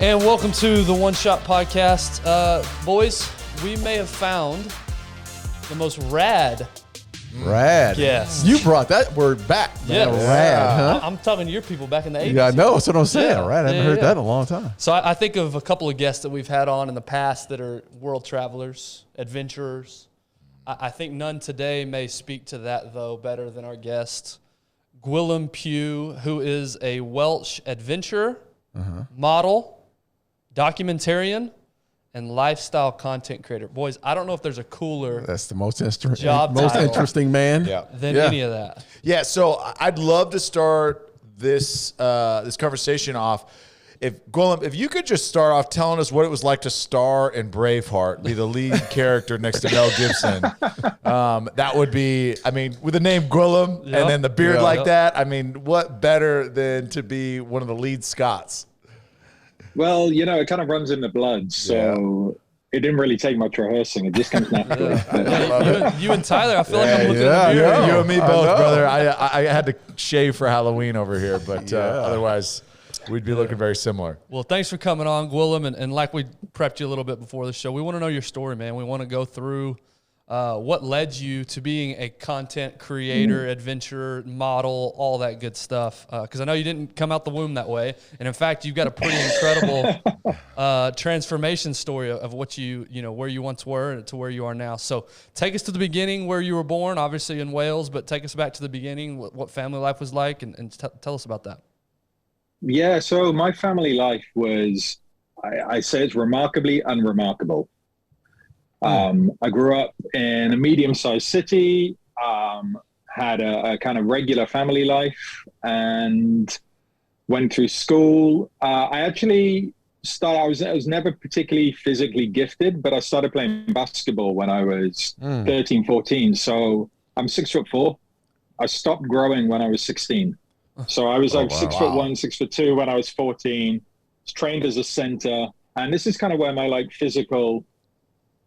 And welcome to the One Shot Podcast. Boys, we may have found the most rad guest. You brought that word back, man. Yeah. Rad, huh? I'm talking to your people back in the 80s. Yeah, I know. That's what I'm saying. Yeah. Rad. I haven't heard that in a long time. So I think of a couple of guests that we've had on in the past that are world travelers, adventurers. I think none today may speak to that, though, better than our guest, Gwilym Pugh, who is a Welsh adventurer, model, documentarian, and lifestyle content creator. Boys, I don't know if there's a cooler That's the most interesting man than any of that. Yeah, so I'd love to start this this conversation off. Gwilym, if you could just start off telling us what it was like to star in Braveheart, be the lead character next to Mel Gibson. That would be, I mean, with the name Gwilym and then the beard like that, I mean, what better than to be one of the lead Scots? Well, you know, it kind of runs in the blood, so it didn't really take much rehearsing. It just comes naturally. You and Tyler, I feel like I'm looking at the beard. You and me both, brother. I had to shave for Halloween over here, but otherwise we'd be looking very similar. Well, thanks for coming on, Gwilym, and like we prepped you a little bit before the show, we want to know your story, man. We want to go through what led you to being a content creator, adventurer, model, all that good stuff. Because I know you didn't come out the womb that way, and in fact, you've got a pretty incredible transformation story of what where you once were to where you are now. So take us to the beginning, where you were born, obviously in Wales, but take us back to the beginning, what family life was like, and tell us about that. Yeah, so my family life was, I say it's remarkably unremarkable. I grew up in a medium-sized city, had a kind of regular family life, and went through school. I actually started, I was never particularly physically gifted, but I started playing basketball when I was 13, 14. So I'm 6'4". I stopped growing when I was 16. So I was 6'1", 6'2" when I was 14, was trained as a center. And this is kind of where my physical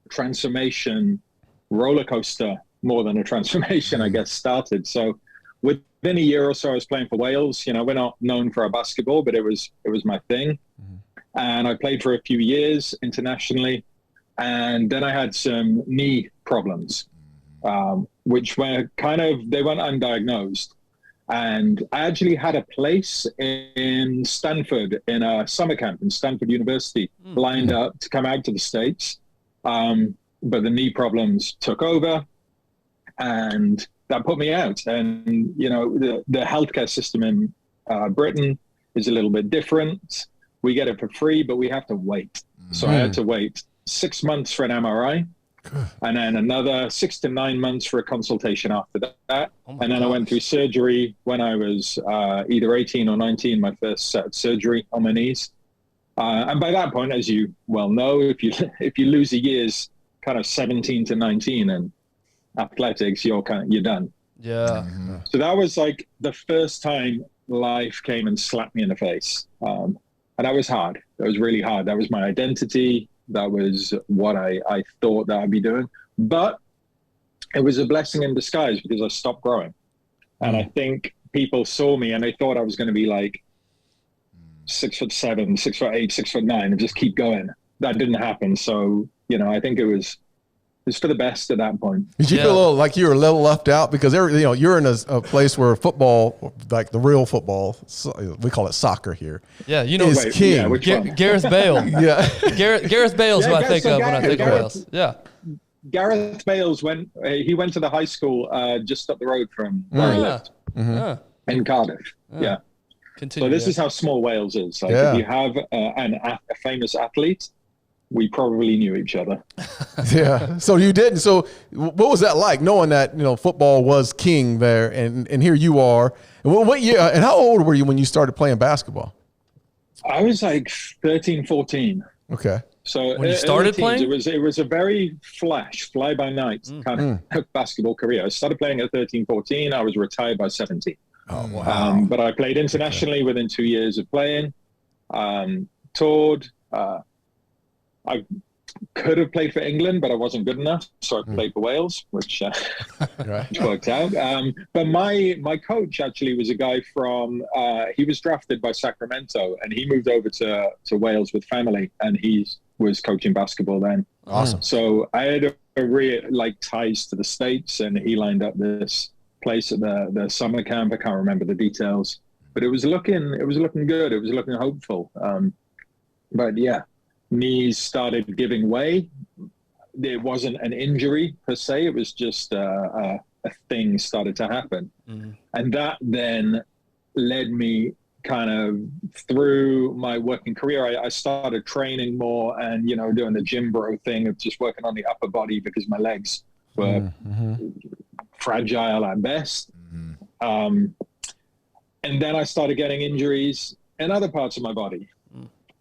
transformation roller coaster, more than a transformation, I guess, started. So within a year or so, I was playing for Wales. You know, we're not known for our basketball, but it was my thing. And I played for a few years internationally. And then I had some knee problems, which were they went undiagnosed. And I actually had a place in Stanford in a summer camp in Stanford University lined up to come out to the States. But the knee problems took over and that put me out. And, you know, the healthcare system in Britain is a little bit different. We get it for free, but we have to wait. So I had to wait 6 months for an MRI. And then another 6 to 9 months for a consultation after that. And then I went through surgery when I was either 18 or 19, my first set of surgery on my knees. And by that point, as you well know, if you lose a year's kind of 17 to 19 in athletics, you're done. Yeah. So that was like the first time life came and slapped me in the face. And that was hard. That was really hard. That was my identity. That was what I thought that I'd be doing. But it was a blessing in disguise because I stopped growing. And I think people saw me and they thought I was going to be like 6'7", 6'8", 6'9", and just keep going. That didn't happen. So, you know, I think it was for the best at that point. Did you feel like you were a little left out? Because you're in a place where football, like the real football, we call it soccer here. Yeah, you know, is king. Yeah, Gareth Bale. Gareth Bale's who I think of when I think of Wales. Yeah. Gareth Bale's he went to the high school just up the road from where I lived in Cardiff. Yeah. Continue, so this is how small Wales is. Like if you have a famous athlete, we probably knew each other. Yeah. So you didn't. So what was that like, knowing that, you know, football was king there, and here you are? And what year? And how old were you when you started playing basketball? I was like 13, 14. Okay. So when you started playing, it was a very fly by night kind of basketball career. I started playing at 13, 14. I was retired by 17. Oh wow! But I played internationally within 2 years of playing. Toured. could have played for England, but I wasn't good enough, so I played for Wales, which worked out. But my coach actually was a guy from. He was drafted by Sacramento, and he moved over to Wales with family, and he was coaching basketball then. Awesome. So I had a real ties to the States, and he lined up this place at the summer camp. I can't remember the details, but it was looking good. It was looking hopeful. But yeah, knees started giving way. It wasn't an injury per se. It was just a thing started to happen. And that then led me kind of through my working career. I started training more and, doing the gym bro thing of just working on the upper body because my legs were fragile at best. And then I started getting injuries in other parts of my body,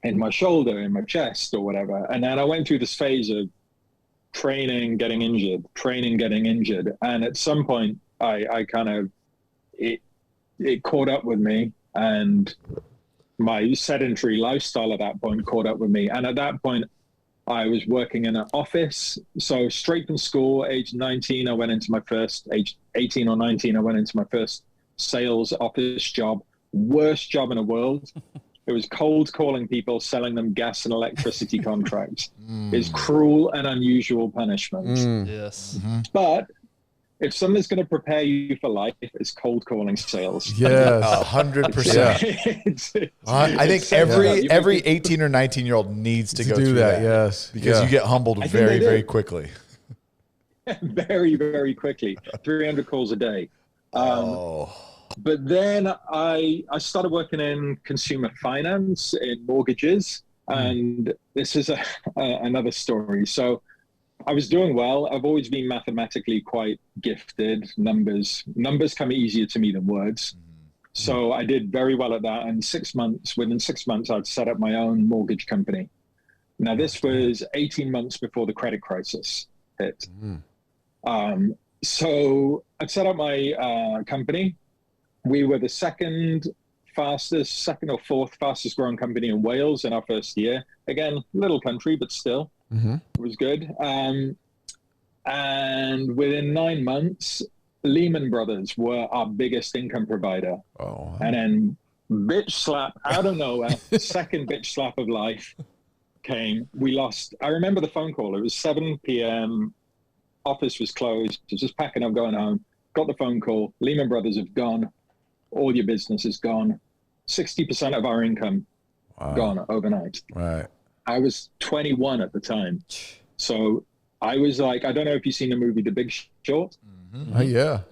in my shoulder, in my chest or whatever. And then I went through this phase of training, getting injured. And at some point I kind of, it caught up with me, and my sedentary lifestyle at that point caught up with me. And at that point I was working in an office. So straight from school, age 19, I went into my first, age 18 or 19, I went into my first sales office job. Worst job in the world. It was cold calling people, selling them gas and electricity contracts. It's cruel and unusual punishment. Yes. But if something's going to prepare you for life, it's cold calling sales. Yes. 100%. I think every 18 or 19-year-old needs to go do through that. Yes. Because you get humbled very, very quickly. Very, very quickly. 300 calls a day. But then I started working in consumer finance, in mortgages, and this is another story. So I was doing well. I've always been mathematically quite gifted. Numbers come easier to me than words. So I did very well at that. And within 6 months, I'd set up my own mortgage company. Now, this was 18 months before the credit crisis hit. So I'd set up my company. We were the second or fourth fastest growing company in Wales in our first year. Again, little country, but still, it was good. And within 9 months, Lehman Brothers were our biggest income provider. And then bitch slap out of nowhere, second bitch slap of life came. We lost, I remember the phone call. It was 7 p.m. Office was closed. I was just packing up, going home. Got the phone call. Lehman Brothers have gone. All your business is gone. 60% of our income gone overnight. Right. I was 21 at the time. So I was like, I don't know if you've seen the movie The Big Short. Yeah.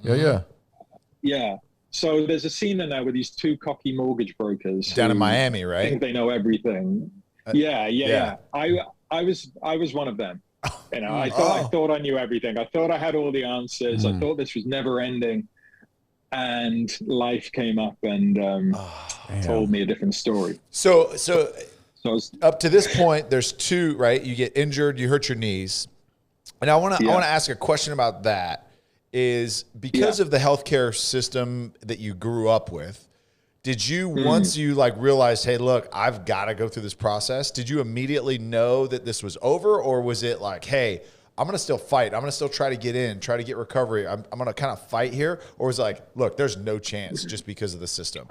Yeah. So there's a scene in there with these two cocky mortgage brokers down in Miami, right? Think they know everything. Yeah. I was one of them. I thought I knew everything. I thought I had all the answers. I thought this was never ending. And life came up and told me a different story. So up to this point, there's two, right? You get injured, you hurt your knees. And I want to ask a question about that. Is because of the healthcare system that you grew up with, did you, once you realized, hey, look, I've got to go through this process, did you immediately know that this was over? Or was it like, hey, I'm going to still fight. I'm going to still try to get in, try to get recovery. I'm going to kind of fight here? Or was it like, look, there's no chance just because of the system?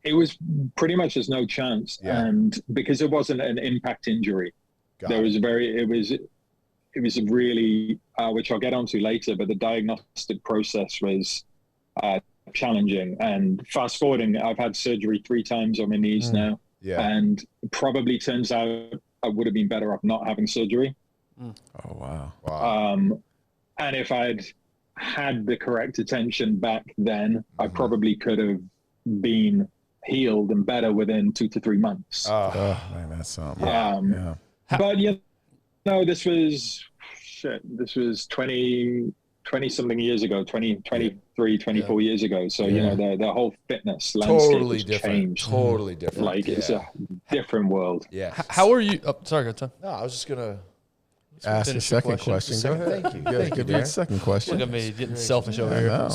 It was pretty much there's no chance. Yeah. And because it wasn't an impact injury, it was a really, which I'll get onto later, but the diagnostic process was challenging. And fast forwarding, I've had surgery 3 times on my knees now. Yeah. And probably turns out I would have been better off not having surgery. Oh, wow. And if I'd had the correct attention back then, I probably could have been healed and better within 2 to 3 months. Oh, man, that's something. But, this was 20 something years ago, 23, 24 years ago. So, the whole fitness landscape has changed. Totally different. It's a different world. Yeah. How are you? Oh, sorry, go Tom. No, I was just going to ask a second question. Go ahead. Thank you. Give me a second question. Look at me getting selfish over here.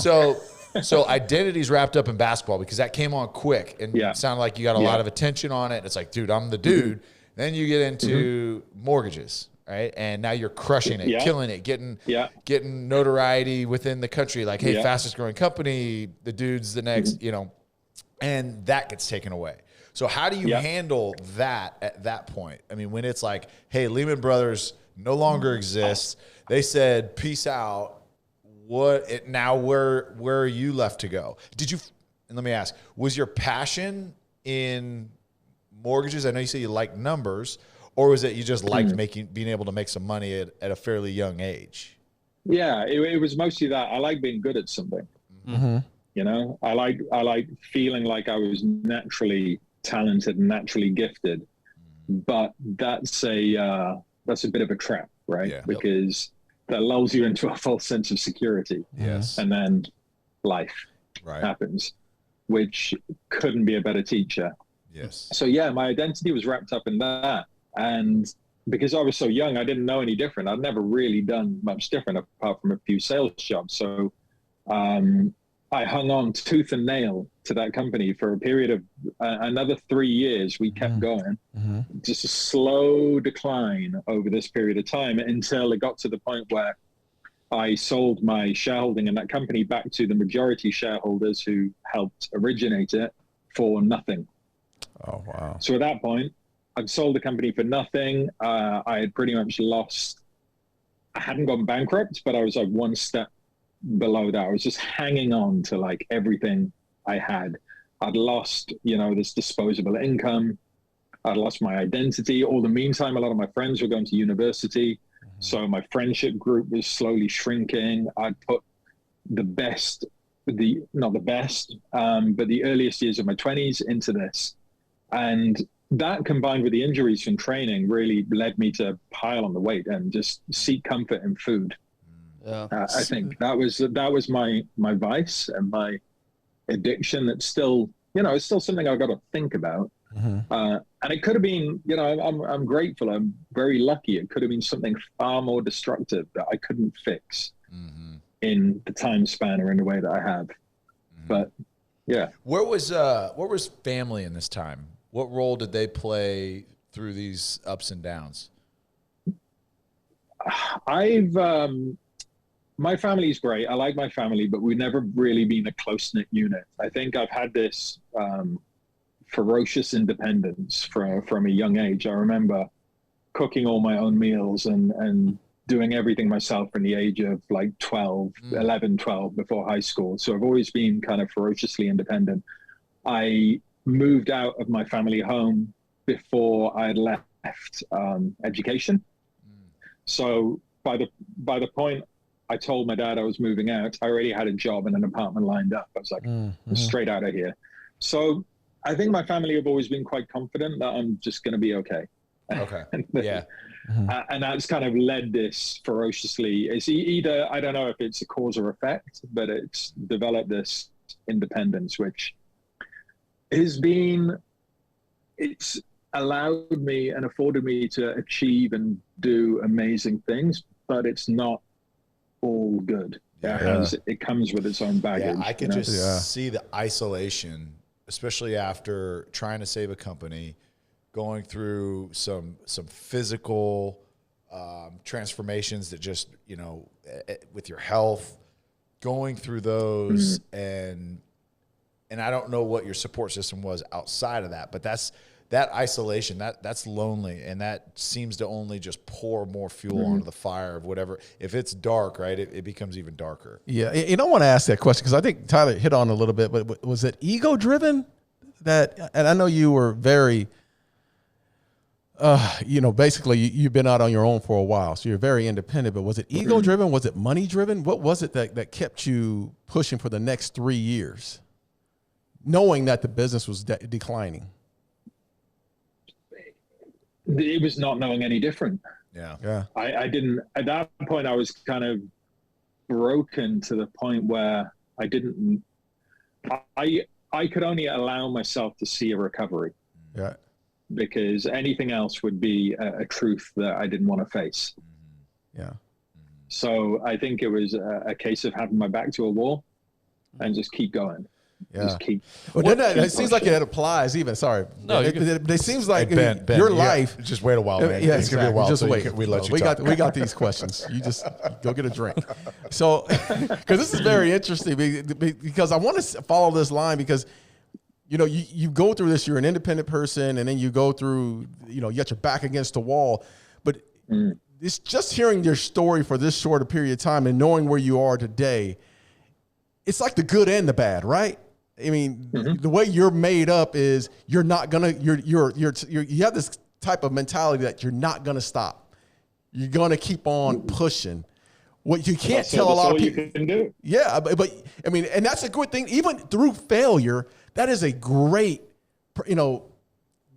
So identity's wrapped up in basketball because that came on quick and it sounded like you got a lot of attention on it. It's like, dude, I'm the dude. Then you get into mortgages, right? And now you're crushing it, killing it, getting notoriety within the country. Like, hey, fastest growing company, the dude's the next, you know, and that gets taken away. So how do you handle that at that point? I mean, when it's like, hey, Lehman Brothers no longer exists. They said, peace out. Now where are you left to go? And let me ask, was your passion in mortgages? I know you say you like numbers, or was it you just liked being able to make some money at a fairly young age? Yeah, it was mostly that. I like being good at something. You know, I like feeling like I was naturally talented and naturally gifted, but that's a bit of a trap, right? Yeah. Because that lulls you into a false sense of security. Yes. And then life happens, which couldn't be a better teacher. Yes. So yeah, my identity was wrapped up in that. And because I was so young, I didn't know any different. I'd never really done much different apart from a few sales jobs. So I hung on tooth and nail to that company for a period of another 3 years. We kept going, just a slow decline over this period of time until it got to the point where I sold my shareholding in that company back to the majority shareholders who helped originate it for nothing. Oh, wow. So at that point, I'd sold the company for nothing. I had pretty much lost. I hadn't gone bankrupt, but I was like one step below that. I was just hanging on to like everything I had. I'd lost, you know, this disposable income. I'd lost my identity. All the meantime, a lot of my friends were going to university. So my friendship group was slowly shrinking. I'd put not the best, but the earliest years of my 20s into this. And that combined with the injuries from training really led me to pile on the weight and just seek comfort in food. Yeah. I think that was my vice and my addiction. That's still, you know, it's still something I've got to think about. And it could have been, you know, I'm grateful. I'm very lucky. It could have been something far more destructive that I couldn't fix in the time span or in the way that I have. But yeah. Where was family in this time? What role did they play through these ups and downs? My family's great. I like my family, but we've never really been a close-knit unit. I think I've had this ferocious independence from a young age. I remember cooking all my own meals and doing everything myself from the age of like 11, 12 before high school. So I've always been kind of ferociously independent. I moved out of my family home before I had left education. So by the point I told my dad I was moving out, I already had a job and an apartment lined up. I was like, I'm straight out of here. So I think my family have always been quite confident that I'm just going to be okay. Okay. Yeah. And that's kind of led this ferociously. It's either, I don't know if it's a cause or effect, but it's developed this independence, which it's allowed me and afforded me to achieve and do amazing things, but it's not all good. It comes with its own baggage. Yeah, I can just see the isolation, especially after trying to save a company, going through some physical transformations that just, you know, with your health, going through those, and I don't know what your support system was outside of that, but that isolation, that's lonely, and that seems to only just pour more fuel onto the fire of whatever. If it's dark, right, it becomes even darker. Yeah, you don't want to ask that question because I think Tyler hit on it a little bit, but was it ego-driven? And I know you were very, you know, basically you've been out on your own for a while, so you're very independent, but was it ego-driven? Was it money-driven? What was it that kept you pushing for the next 3 years, knowing that the business was declining? It was not knowing any different. Yeah. I didn't, at that point, I was kind of broken to the point where I could only allow myself to see a recovery. Yeah. Because anything else would be a truth that I didn't want to face. Yeah. So I think it was a case of having my back to a wall and just keep going. Just keep. Well, then it seems like it applies even. Sorry, No, it seems like Ben, your yeah, life. just wait a while, man. Yeah, It's gonna be a while. Just so wait. We let you talk. We got these questions. You just go get a drink. So, because this is very interesting, because I want to follow this line, because you go through this. You're an independent person, and then you go through. You got your back against the wall, but it's just hearing your story for this short a period of time and knowing where you are today. It's like the good and the bad, right? I mean, the way you're made up is you're not gonna. You have this type of mentality that you're not gonna stop. You're gonna keep on pushing. What you can't tell a lot of people. You can do. Yeah, but I mean, and that's a good thing. Even through failure, that is a great.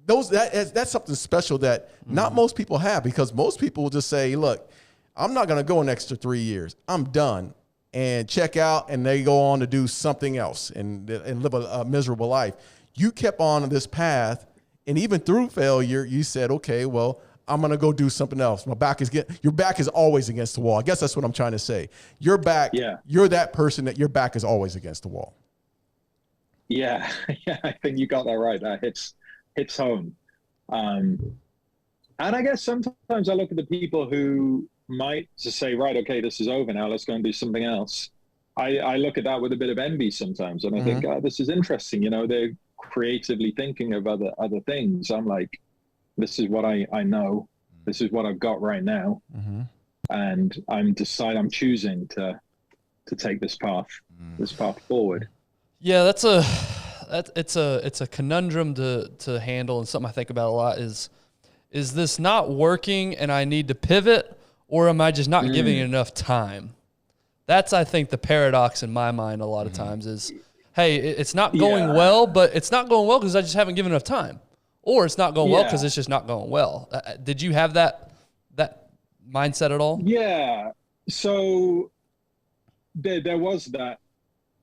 That's something special that not most people have, because most people will just say, "Look, I'm not gonna go an extra 3 years. I'm done." And check out, and they go on to do something else and live a miserable life. You kept on this path, and even through failure, you said, "Okay, well, I'm gonna go do something else." Your back is always against the wall. I guess that's what I'm trying to say. Your back, you're that person that your back is always against the wall. Yeah, I think you got that right. That hits home. And I guess sometimes I look at the people who might just say, right, okay, this is over now, let's go and do something else. I look at that with a bit of envy sometimes, and I think, this is interesting. They're creatively thinking of other things. I'm like, this is what I know. This is what I've got right now, and I'm choosing to take this path forward. Yeah, it's a conundrum to handle, and something I think about a lot is this not working and I need to pivot, or am I just not giving it enough time? That's, I think, the paradox in my mind a lot of times is, hey, it's not going well, but it's not going well because I just haven't given enough time. Or it's not going well because it's just not going well. Did you have that mindset at all? Yeah. So there was that.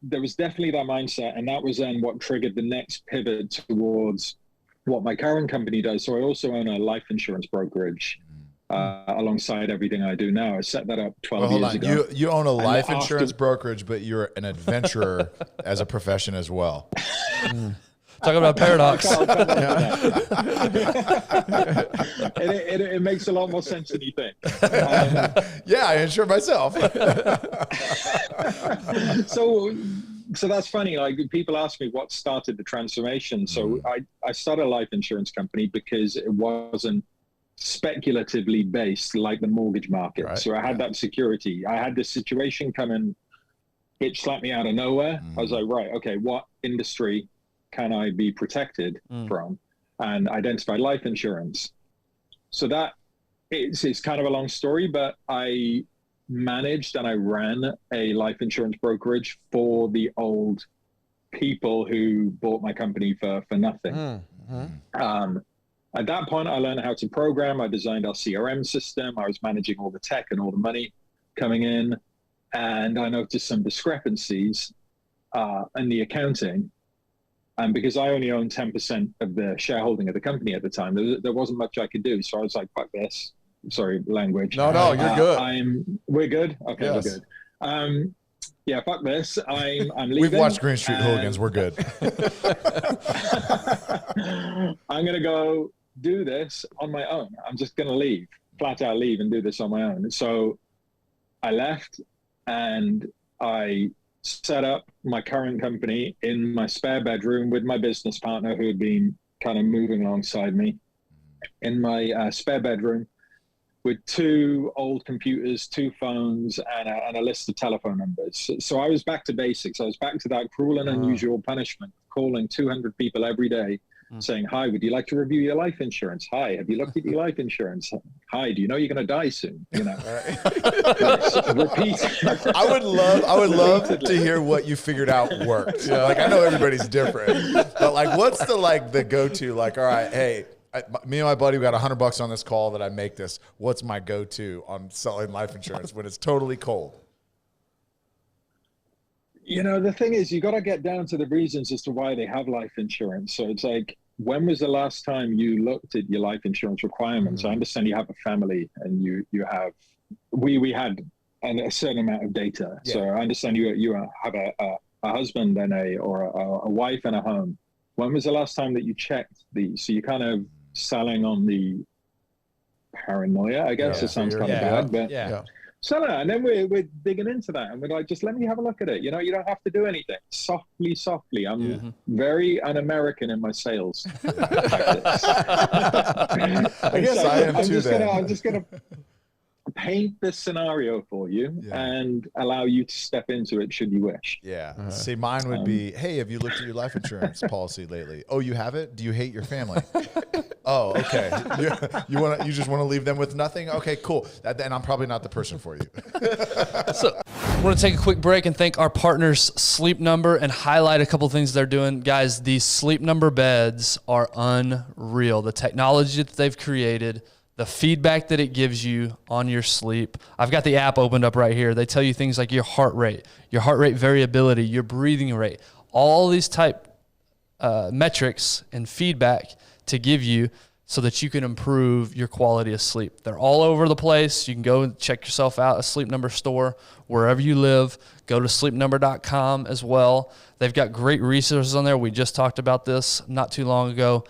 There was definitely that mindset, and that was then what triggered the next pivot towards what my current company does. So I also own a life insurance brokerage. Alongside everything I do now. I set that up 12 years ago. You own a life insurance brokerage, but you're an adventurer as a profession as well. Talking about paradox. It makes a lot more sense than you think. Yeah, I insure myself. So that's funny. Like, people ask me what started the transformation. So I started a life insurance company because it wasn't speculatively based like the mortgage market. Right. So I had that security. I had this situation come in, it slapped me out of nowhere. I was like, right, okay, what industry can I be protected from? And identified life insurance. So that it's kind of a long story, but I managed and I ran a life insurance brokerage for the old people who bought my company for nothing. At that point, I learned how to program. I designed our CRM system. I was managing all the tech and all the money coming in. And I noticed some discrepancies in the accounting. And because I only owned 10% of the shareholding of the company at the time, there wasn't much I could do. So I was like, fuck this. Sorry, language. No, you're good. We're good? Okay, yes. We're good. Yeah, fuck this. I'm leaving. We've watched Green Street Hooligans. We're good. I'm going to go do this on my own. I'm just going to leave, flat out leave and do this on my own. So I left and I set up my current company in my spare bedroom with my business partner who had been kind of moving alongside me in my spare bedroom with 2 old computers, 2 phones, and a list of telephone numbers. So I was back to basics. I was back to that cruel and unusual punishment, calling 200 people every day, saying, hi, would you like to review your life insurance? Hi, have you looked at your life insurance? Hi, do you know you're going to die soon? You know, repeat. I would love to hear what you figured out worked. Yeah. Like, I know everybody's different, but like, what's the go-to? Like, all right, hey, me and my buddy, we got $100 on this call that I make this. What's my go-to on selling life insurance when it's totally cold? You know, the thing is, you got to get down to the reasons as to why they have life insurance. So it's like, when was the last time you looked at your life insurance requirements? I understand you have a family and you have, we had a certain amount of data. Yeah. So I understand you have a husband and a wife and a home, when was the last time that you checked these? So you're kind of selling on the paranoia, I guess. It sounds kind of bad, but selling it. And then we're digging into that, and we're like, just let me have a look at it. You know, you don't have to do anything. Softly. I'm very un-American in my sales tactics. I guess I am too. I'm just gonna paint this scenario for you and allow you to step into it should you wish. Yeah. See, mine would be, hey, have you looked at your life insurance policy lately? Oh, you have it? Do you hate your family? Oh, okay. You just want to leave them with nothing? Okay, cool. Then I'm probably not the person for you. So I want to take a quick break and thank our partners, Sleep Number, and highlight a couple things they're doing. Guys, these Sleep Number beds are unreal. The technology that they've created, the feedback that it gives you on your sleep. I've got the app opened up right here. They tell you things like your heart rate variability, your breathing rate, all these type metrics and feedback to give you so that you can improve your quality of sleep. They're all over the place. You can go and check yourself out, a Sleep Number store, wherever you live. Go to sleepnumber.com as well. They've got great resources on there. We just talked about this not too long ago.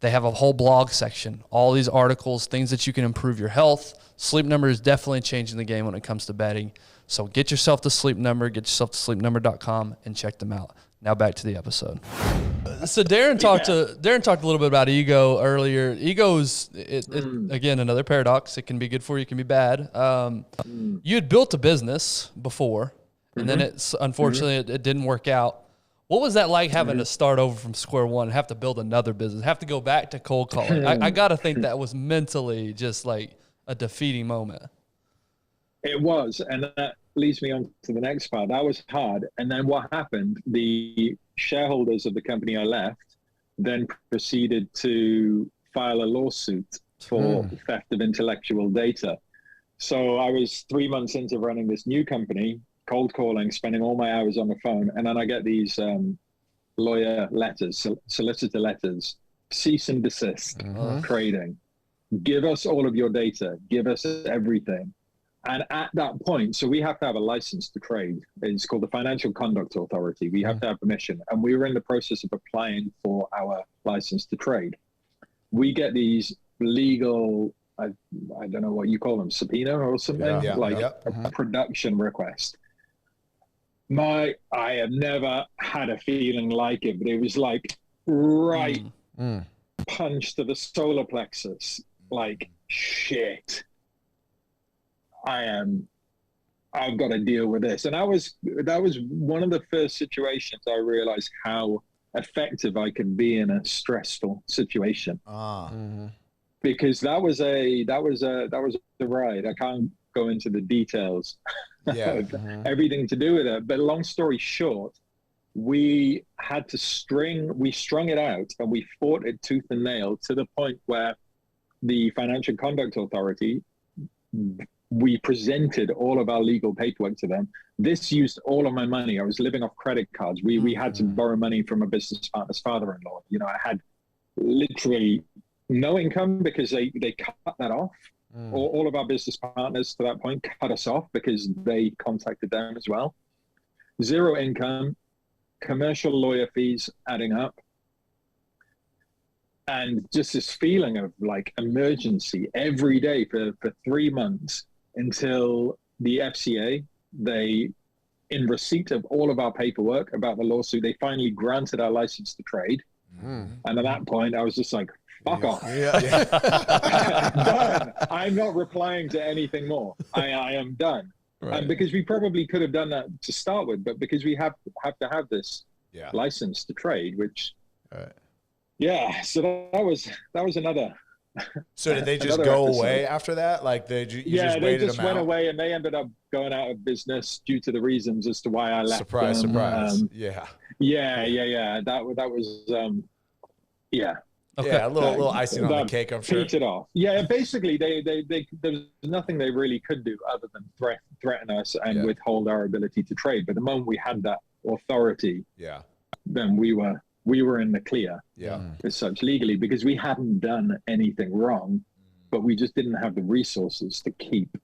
They have a whole blog section, all these articles, things that you can improve your health. Sleep Number is definitely changing the game when it comes to betting. So get yourself to Sleep Number, get yourself to sleepnumber.com and check them out. Now back to the episode. So Darren talked a little bit about ego earlier. Ego is, again, another paradox. It can be good for you, it can be bad. You had built a business before, and then unfortunately it didn't work out. What was that like having to start over from square one, have to build another business, have to go back to cold calling? I got to think that was mentally just like a defeating moment. It was, and that leads me on to the next part. That was hard. And then what happened, the shareholders of the company I left then proceeded to file a lawsuit for theft of intellectual data. So I was 3 months into running this new company, cold calling, spending all my hours on the phone. And then I get these lawyer letters, solicitor letters, cease and desist, trading. Give us all of your data. Give us everything. And at that point, so we have to have a license to trade. It's called the Financial Conduct Authority. We have to have permission. And we were in the process of applying for our license to trade. We get these legal, I don't know what you call them, subpoena or something, a production request. I have never had a feeling like it, but it was like punch to the solar plexus, like shit. I've got to deal with this. And that was one of the first situations I realized how effective I can be in a stressful situation. Because that was a ride. I can't go into the details of everything to do with it. But long story short, we strung it out and we fought it tooth and nail to the point where the Financial Conduct Authority, we presented all of our legal paperwork to them. This used all of my money. I was living off credit cards. We had to borrow money from a business partner's father-in-law. You know, I had literally no income because they cut that off. All of our business partners to that point cut us off because they contacted them as well. Zero income, commercial lawyer fees adding up. And just this feeling of like emergency every day for 3 months until the FCA, in receipt of all of our paperwork about the lawsuit, they finally granted our license to trade. And at that point, I was just like, fuck off. Done. I'm not replying to anything more. I am done. Right. And because we probably could have done that to start with, but because we have to have this license to trade, which... Yeah, so that was another. So did they just go away after that? Like they just went away, and they ended up going out of business due to the reasons as to why I left. Surprise! Yeah. That was Okay, a little icing on the cake, I'm sure. It off. Yeah, basically, they there was nothing they really could do other than threaten us and withhold our ability to trade. But the moment we had that authority, then we were in the clear, as such legally, because we hadn't done anything wrong, but we just didn't have the resources to keep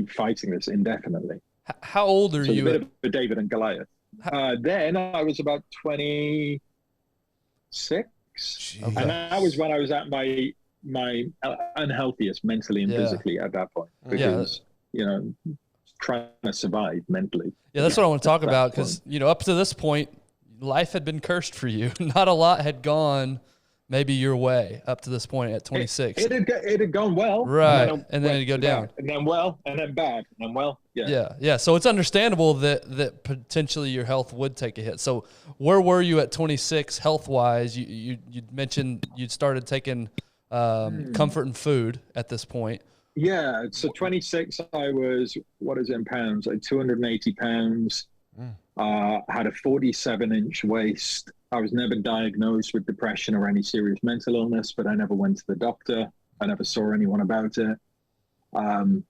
fighting this indefinitely. How old are So you? a bit of a David and Goliath. Then I was about 26, Jeez. and that was when I was at my unhealthiest mentally and physically at that point, because trying to survive mentally. Yeah, that's what I want to talk about, because up to this point, life had been cursed for you. Not a lot had gone maybe your way up to this point at 26. It had gone well, right? And then it'd go down, and then well, and then bad, and then well. Yeah. So it's understandable that potentially your health would take a hit. So where were you at 26 health wise? You mentioned you'd started taking comfort and food at this point. Yeah. So 26, I was, what is it in pounds? Like 280 pounds. Had a 47-inch waist. I was never diagnosed with depression or any serious mental illness, but I never went to the doctor. I never saw anyone about it. And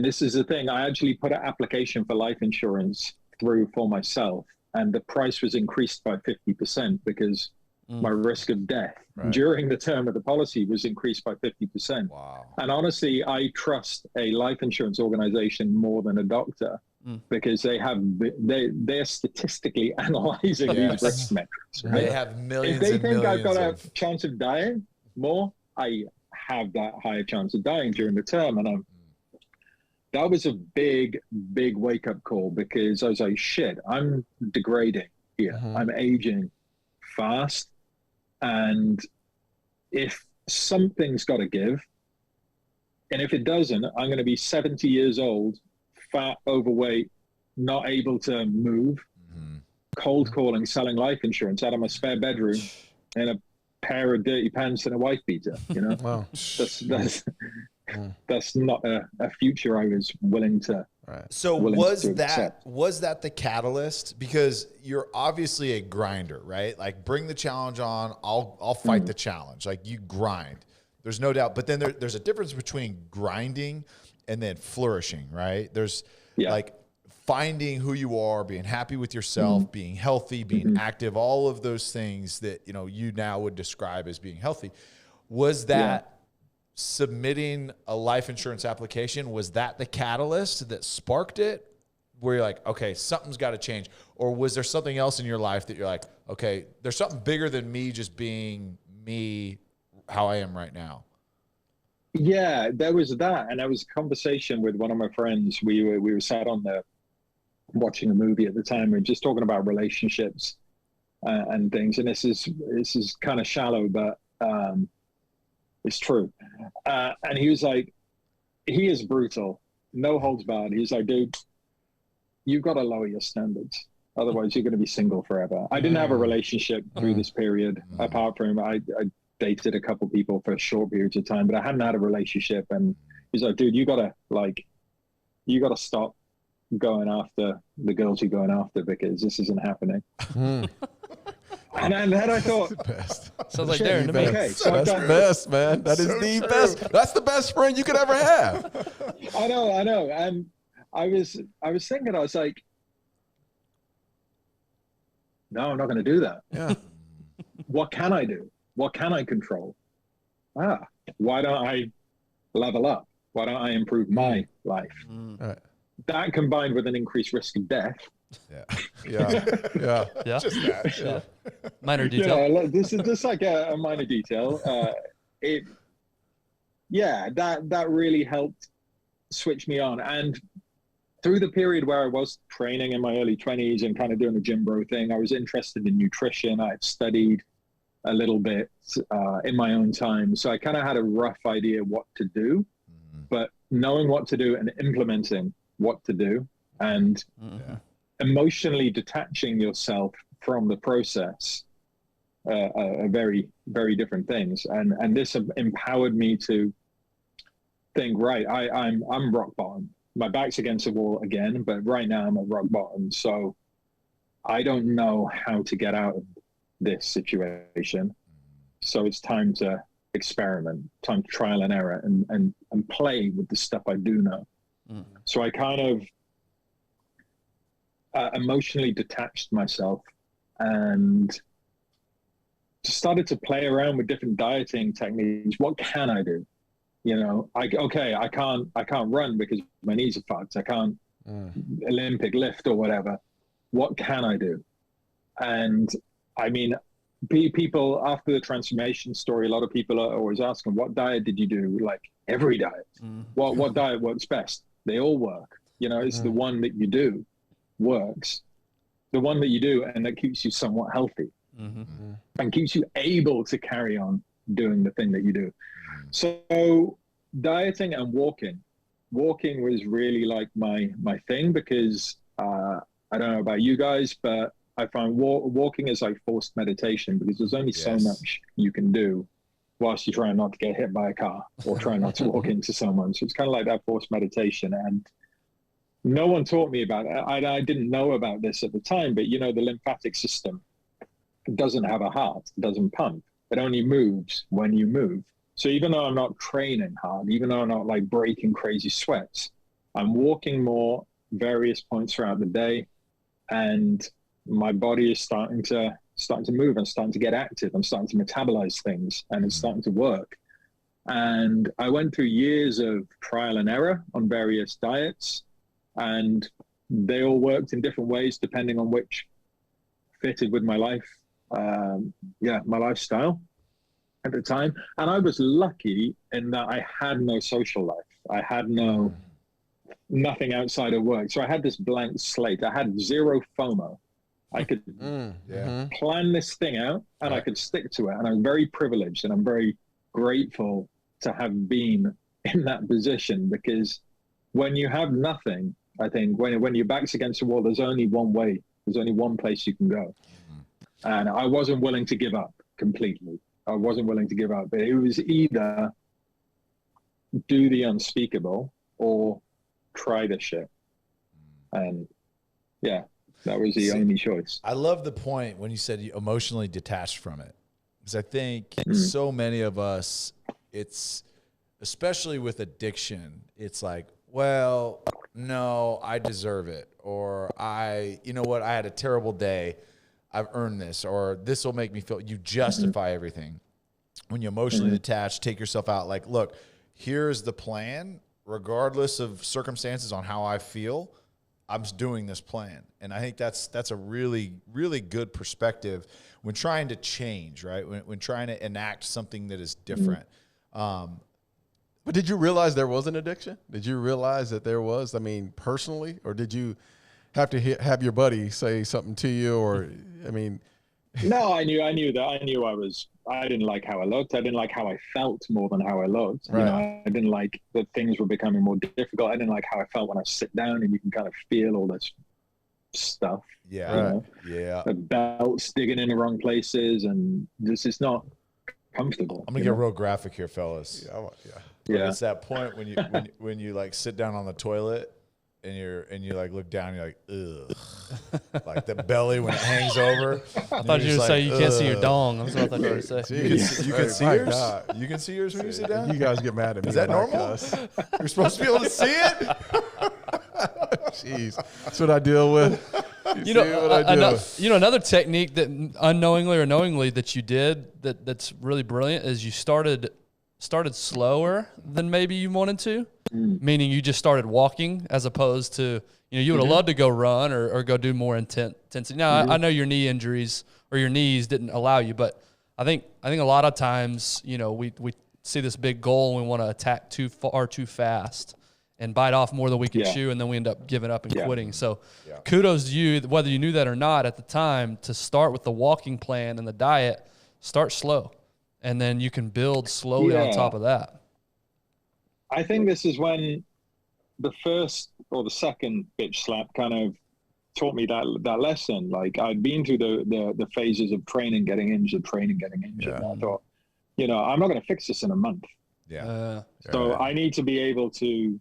this is the thing. I actually put an application for life insurance through for myself, and the price was increased by 50% because my risk of death during the term of the policy was increased by 50%. Wow. And honestly, I trust a life insurance organization more than a doctor, because they're statistically analyzing these risk metrics. Right? They have millions. If they and think I've got millions a chance of dying more, I have that higher chance of dying during the term. And that was a big wake up call, because I was like, shit, I'm degrading here. I'm aging fast. And if something's got to give, and if it doesn't, I'm going to be 70 years old, fat, overweight, not able to move, cold calling, selling life insurance out of my spare bedroom in a pair of dirty pants and a wife beater. Wow. That's not a future I was willing to. So was that the catalyst? Because you're obviously a grinder, right? Like, bring the challenge on, I'll fight the challenge. Like, you grind. There's no doubt. But then there's a difference between grinding and then flourishing, right? There's like finding who you are, being happy with yourself, being healthy, being active, all of those things that, you now would describe as being healthy. Was that submitting a life insurance application, was that the catalyst that sparked it, where you're like, okay, something's got to change? Or was there something else in your life that you're like, okay, there's something bigger than me just being me, how I am right now? Yeah, there was that. And there was a conversation with one of my friends. We were sat on there watching a movie at the time. We were just talking about relationships and things. And this is kind of shallow, but it's true. And he was like, he is brutal, no holds barred. He's like, dude, you've got to lower your standards. Otherwise, you're going to be single forever. I didn't have a relationship through this period, apart from I dated a couple people for short periods of time, but I hadn't had a relationship. And he's like, dude, you gotta stop going after the girls you're going after, because this isn't happening. And then I thought, sounds like Darren to me. Okay, so that's the best, man. That is the best. That's the best friend you could ever have. I know. And I was thinking, I was like, no, I'm not going to do that. Yeah. What can I do? What can I control? Why don't I level up? Why don't I improve my life? Right. That combined with an increased risk of death. Yeah. Just that. Yeah. Minor detail. Yeah, this is just like a minor detail. That really helped switch me on. And through the period where I was training in my early 20s and kind of doing the gym bro thing, I was interested in nutrition. I had studied a little bit in my own time. So I kind of had a rough idea what to do, but knowing what to do and implementing what to do and emotionally detaching yourself from the process are very, very different things. And this empowered me to think, right, I'm rock bottom. My back's against the wall again, but right now I'm at rock bottom. So I don't know how to get out of this situation. So it's time to experiment, time to trial and error and play with the stuff I do know. So I kind of emotionally detached myself and just started to play around with different dieting techniques. What can I do? I can't run because my knees are fucked. I can't Olympic lift or whatever. What can I do? And I mean, people after the transformation story, a lot of people are always asking, what diet did you do? Like every diet. What diet works best? They all work. You know, it's the one that you do works. The one that you do and that keeps you somewhat healthy and keeps you able to carry on doing the thing that you do. So dieting and walking was really like my thing, because I don't know about you guys, but I find walking is like forced meditation, because there's only so much you can do whilst you're trying not to get hit by a car or trying not to walk into someone. So it's kind of like that forced meditation. And no one taught me about it. I didn't know about this at the time, but you know, the lymphatic system doesn't have a heart. It doesn't pump. It only moves when you move. So even though I'm not training hard, even though I'm not like breaking crazy sweats, I'm walking more various points throughout the day, and my body is starting to move and starting to get active. I'm starting to metabolize things, and it's starting to work. And I went through years of trial and error on various diets, and they all worked in different ways depending on which fitted with my life. My lifestyle at the time. And I was lucky in that I had no social life. I had nothing outside of work. So I had this blank slate. I had zero FOMO. I could plan this thing out, and I could stick to it. And I'm very privileged, and I'm very grateful to have been in that position, because when you have nothing, I think when your back's against the wall, there's only one way. There's only one place you can go. And I wasn't willing to give up completely. I wasn't willing to give up. But it was either do the unspeakable or try the shit. And yeah, that was the only choice. I love the point when you said you emotionally detached from it. Because I think so many of us, it's especially with addiction, it's like, well, no, I deserve it. Or you know what, I had a terrible day. I've earned this, or this will make me feel, you justify everything. When you emotionally detach, take yourself out, like, look, here's the plan, regardless of circumstances on how I feel, I'm doing this plan. And I think that's a really, really good perspective when trying to change, right? When trying to enact something that is different. But did you realize there was an addiction? Did you realize that there was, I mean, personally, or did you have to have your buddy say something to you, or, I mean? No, I knew that. I didn't like how I looked. I didn't like how I felt more than how I looked. Right. You know, I didn't like that things were becoming more difficult. I didn't like how I felt when I sit down and you can kind of feel all this stuff. Yeah. You know? Yeah. The belts digging in the wrong places, and this is not comfortable. I'm gonna get real graphic here, fellas. Yeah. It's that point when you like sit down on the toilet and you like look down and you're like, ugh. Like the belly when it hangs over. I thought you were saying you can't see your dong. That's what I thought you were saying. You can see yours? You can see yours when you sit down? You guys get mad at me. Is that normal? You're supposed to be able to see it? Jeez. That's what I deal with. You know, another technique that unknowingly or knowingly that you did that's really brilliant is you started slower than maybe you wanted to, meaning you just started walking as opposed to, you would have loved to go run or go do more intensity. Now, I know your knee injuries or your knees didn't allow you, but I think a lot of times, we see this big goal and we want to attack too far, too fast and bite off more than we can chew, and then we end up giving up and quitting. So kudos to you, whether you knew that or not at the time, to start with the walking plan and the diet. Start slow, and then you can build slowly on top of that. I think this is when the first or the second bitch slap kind of taught me that lesson. Like, I'd been through the phases of training, getting injured. And I thought, I'm not going to fix this in a month. So I need to be able to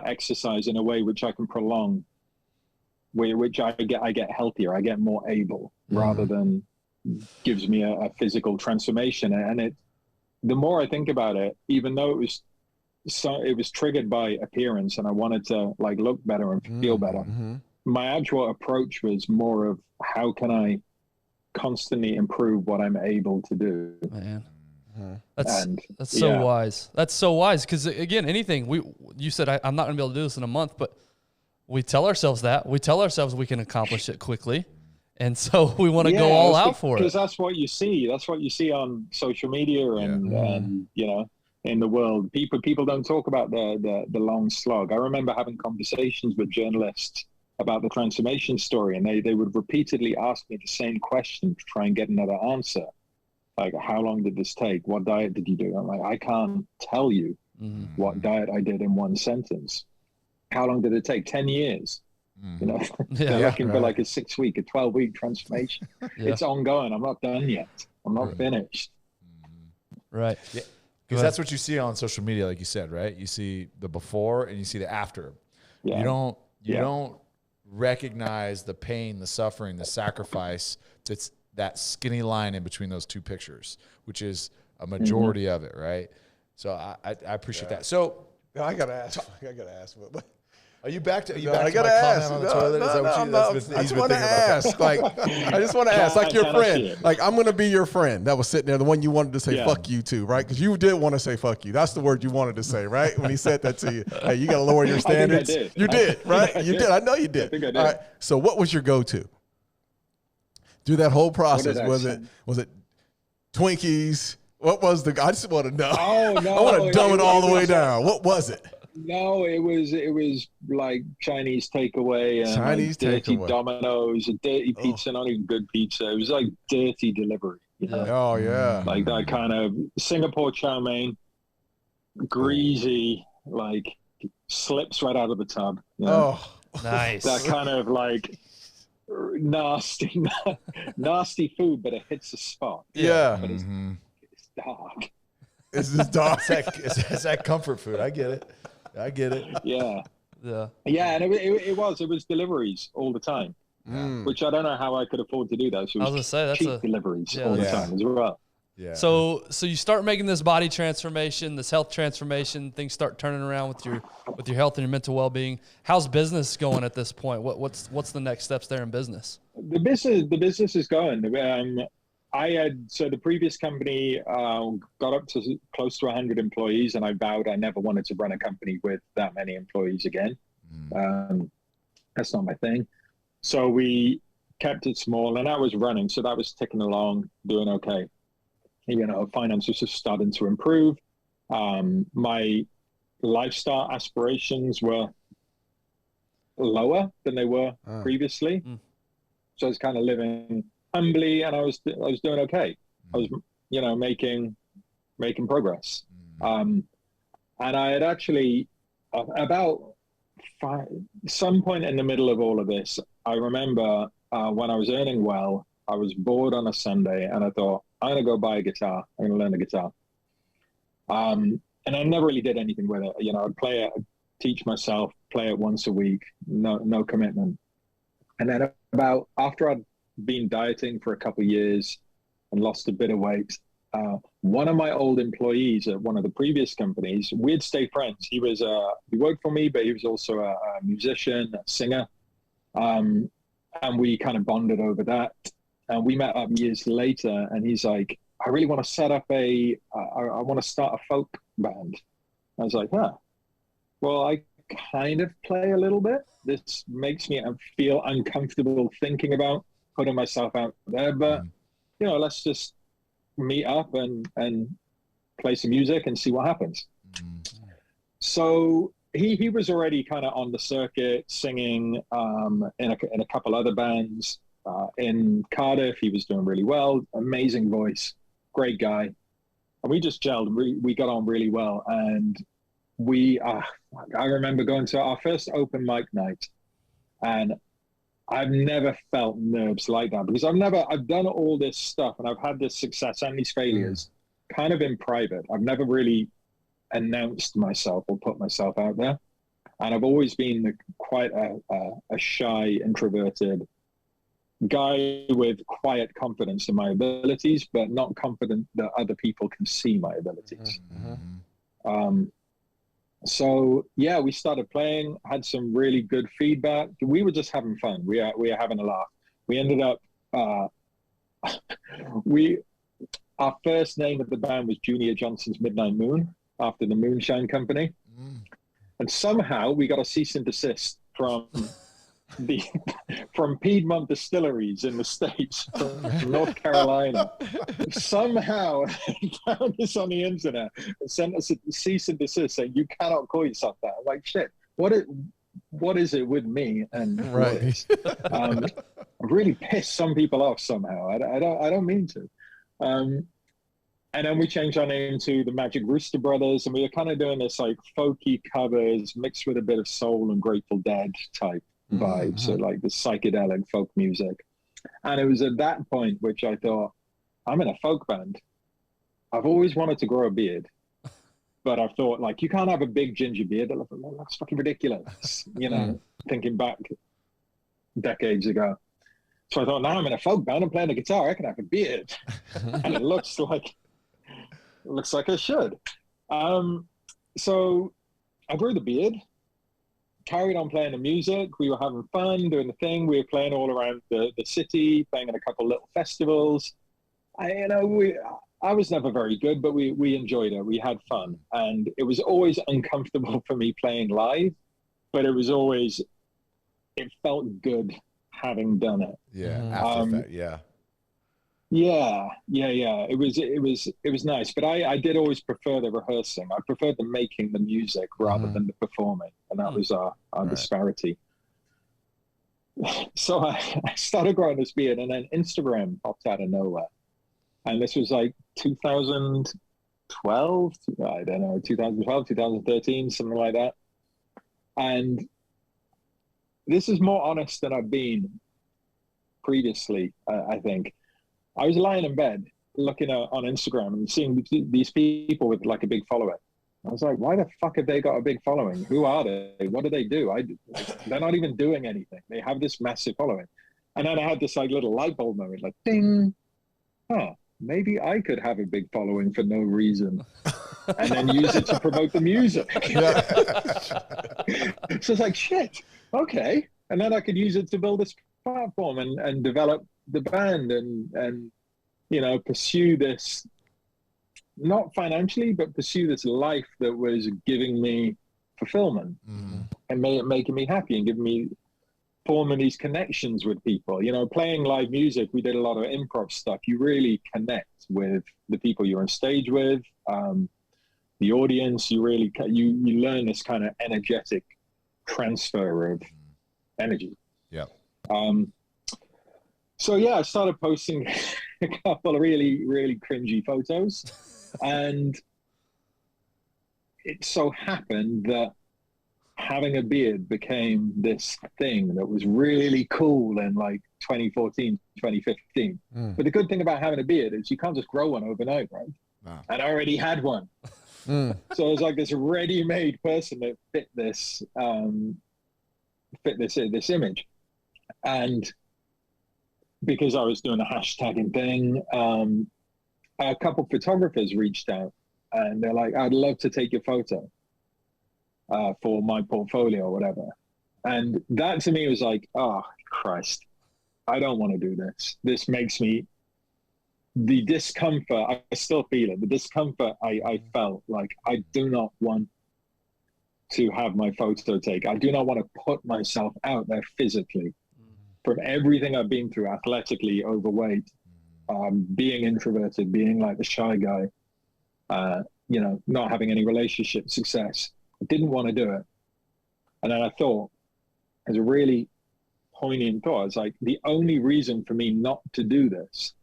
exercise in a way which I can prolong, which I get healthier, I get more able, rather than gives me a physical transformation. And the more I think about it, even though it was triggered by appearance and I wanted to like look better and feel better, my actual approach was more of how can I constantly improve what I'm able to do. Man. That's so wise. That's so wise, because again, anything you said, I'm not going to be able to do this in a month, but we tell ourselves that. We tell ourselves we can accomplish it quickly. And so we want to go all out for it. Because that's what you see. That's what you see on social media and you know, in the world. People don't talk about the long slog. I remember having conversations with journalists about the transformation story, and they would repeatedly ask me the same question to try and get another answer. Like, how long did this take? What diet did you do? I'm like, I can't tell you what diet I did in one sentence. How long did it take? 10 years. You know, they're looking for like a 6-week, a 12-week transformation. It's ongoing. I'm not done yet. I'm not finished. Right. Yeah. Because that's what you see on social media, like you said, right? You see the before and you see the after. Yeah. You don't recognize the pain, the suffering, the sacrifice that's that skinny line in between those two pictures, which is a majority of it, right? So I appreciate that. So I gotta ask. What? Are you back to? Are you No, back I to gotta my ask. comment on the toilet? Is that what you? That's been, I just want to ask. Like, I just want to ask, like your friend. Like, I'm gonna be your friend that was sitting there, the one you wanted to say "fuck you" to, right? Because you did want to say "fuck you." That's the word you wanted to say, right? When he said that to you, hey, you got to lower your standards. You did, right? You did. I know you did. I think I did. All right. So, what was your go-to through that whole process? Was it Twinkies? What was the? I just want to know. Oh no! I want to dumb it all the way down. What was it? No, it was like Chinese takeaway and Chinese dirty takeaway. Domino's, a dirty pizza, not even good pizza. It was like dirty delivery. You know? Oh yeah, like that kind of Singapore chow mein, greasy, like slips right out of the tub. You know? Oh, nice. That kind of like nasty food, but it hits the spot. Yeah, but it's dark. It's just dark. It's that comfort food. I get it. Yeah. Yeah. And it was deliveries all the time, which I don't know how I could afford to do that. So I was gonna say that's cheap deliveries all the time as well. Yeah. So you start making this body transformation, this health transformation. Things start turning around with your health and your mental well-being. How's business going at this point? What's the next steps there in business? The business is going. The previous company got up to close to 100 employees, and I vowed I never wanted to run a company with that many employees again. That's not my thing. So we kept it small, and that was running. So that was ticking along, doing okay. You know, finances are starting to improve. My lifestyle aspirations were lower than they were previously. So I was kind of living humbly, and I was doing okay. I was, you know, making progress. And I had actually some point in the middle of all of this, I remember when I was earning well, I was bored on a Sunday, and I thought, I'm gonna go buy a guitar. I'm gonna learn the guitar. And I never really did anything with it. You know, I'd play it, I'd teach myself, play it once a week, no commitment. And then after I'd been dieting for a couple of years and lost a bit of weight, one of my old employees at one of the previous companies, we'd stay friends. He worked for me, but he was also a musician, a singer. And we kind of bonded over that. And we met up years later, and he's like, I really want to set up I want to start a folk band. I was like, well, I kind of play a little bit. This makes me feel uncomfortable thinking about putting myself out there, but you know, let's just meet up and play some music and see what happens. So he was already kind of on the circuit singing in a couple other bands in Cardiff. He was doing really well, amazing voice, great guy, and we just gelled. We got on really well, and I remember going to our first open mic night, and I've never felt nerves like that, because I've done all this stuff, and I've had this success and these failures kind of in private. I've never really announced myself or put myself out there. And I've always been quite a shy, introverted guy with quiet confidence in my abilities, but not confident that other people can see my abilities. So yeah, we started playing, had some really good feedback. We were just having fun. We are having a laugh. We ended up, our first name of the band was Junior Johnson's Midnight Moon, after the Moonshine Company. And somehow we got a cease and desist from the from Piedmont distilleries in the States, from North Carolina. Somehow they found this on the internet and sent us a cease and desist saying, you cannot call yourself that. I'm like, shit, what is it with me? And Right. I've really pissed some people off somehow. I don't mean to. And then we changed our name to the Magic Rooster Brothers, and we were kind of doing this like folky covers mixed with a bit of soul and Grateful Dead type vibe, so like the psychedelic folk music. And it was at that point which I thought, I'm in a folk band. I've always wanted to grow a beard, but I thought, like, you can't have a big ginger beard. That's fucking ridiculous, you know, thinking back decades ago. So I thought, now I'm in a folk band, I'm playing the guitar, I can have a beard. And it looks like I should. So I grew the beard, carried on playing the music. We were having fun doing the thing. We were playing all around the city, playing at a couple little festivals. I was never very good, but we enjoyed it. We had fun. And it was always uncomfortable for me playing live, but it felt good having done it. Yeah, after that, yeah. Yeah. It was nice, but I did always prefer the rehearsing. I preferred the making the music rather than the performing, and that was our disparity. So I started growing this beard, and then Instagram popped out of nowhere, and this was like 2012. I don't know, 2012, 2013, something like that. And this is more honest than I've been previously, I think. I was lying in bed looking on Instagram and seeing these people with like a big following. I was like, why the fuck have they got a big following? Who are they? What do they do? They're not even doing anything. They have this massive following. And then I had this like little light bulb moment, like ding, maybe I could have a big following for no reason and then use it to promote the music. So it's like, shit, okay. And then I could use it to build this platform and develop the band and you know, pursue this, not financially, but pursue this life that was giving me fulfillment and making me happy and giving me, forming these connections with people. You know, playing live music, we did a lot of improv stuff. You really connect with the people you're on stage with, the audience. You really you learn this kind of energetic transfer of energy. Yeah. So yeah, I started posting a couple of really, really cringy photos, and it so happened that having a beard became this thing that was really cool in like 2014, 2015. But the good thing about having a beard is you can't just grow one overnight, right? No. And I already had one. So it was like this ready-made person that fit this image. And because I was doing a hashtagging thing, a couple of photographers reached out and they're like, I'd love to take your photo for my portfolio or whatever. And that to me was like, oh, Christ, I don't want to do this. This makes me, the discomfort, I still feel it, the discomfort I felt like I do not want to have my photo taken. I do not want to put myself out there physically. From everything I've been through, athletically, overweight, being introverted, being like the shy guy, you know, not having any relationship success. I didn't want to do it. And then I thought, as a really poignant thought, it's like, the only reason for me not to do this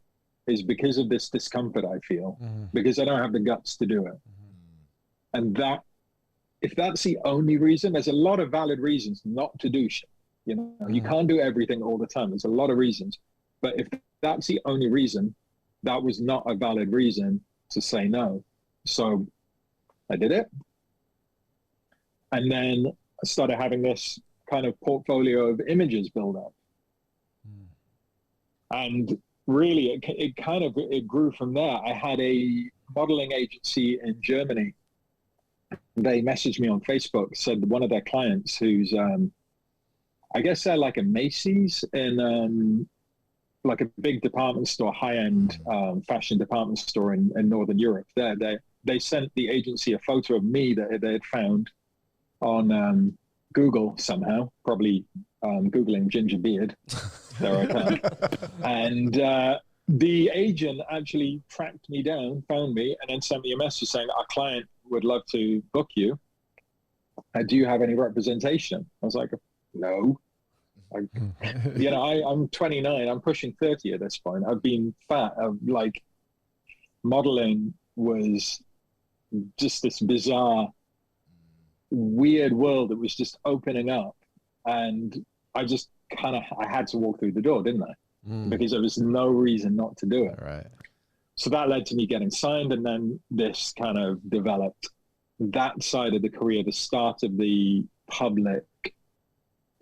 is because of this discomfort I feel, because I don't have the guts to do it. And that, if that's the only reason, there's a lot of valid reasons not to do shit. You know, you can't do everything all the time. There's a lot of reasons. But if that's the only reason, that was not a valid reason to say no. So I did it. And then I started having this kind of portfolio of images build up. And really, it grew from there. I had a modeling agency in Germany. They messaged me on Facebook, said one of their clients who's, I guess they're like a Macy's in like a big department store, high-end fashion department store in Northern Europe. They sent the agency a photo of me that they had found on Google somehow, probably Googling ginger beard. There I come. And the agent actually tracked me down, found me, and then sent me a message saying, our client would love to book you. Do you have any representation? I was like, no. I'm 29. I'm pushing 30 at this point. I've been fat. Like, modeling was just this bizarre, weird world that was just opening up. And I just I had to walk through the door, didn't I? Because there was no reason not to do it. Right. So that led to me getting signed, and then this kind of developed that side of the career, the start of the public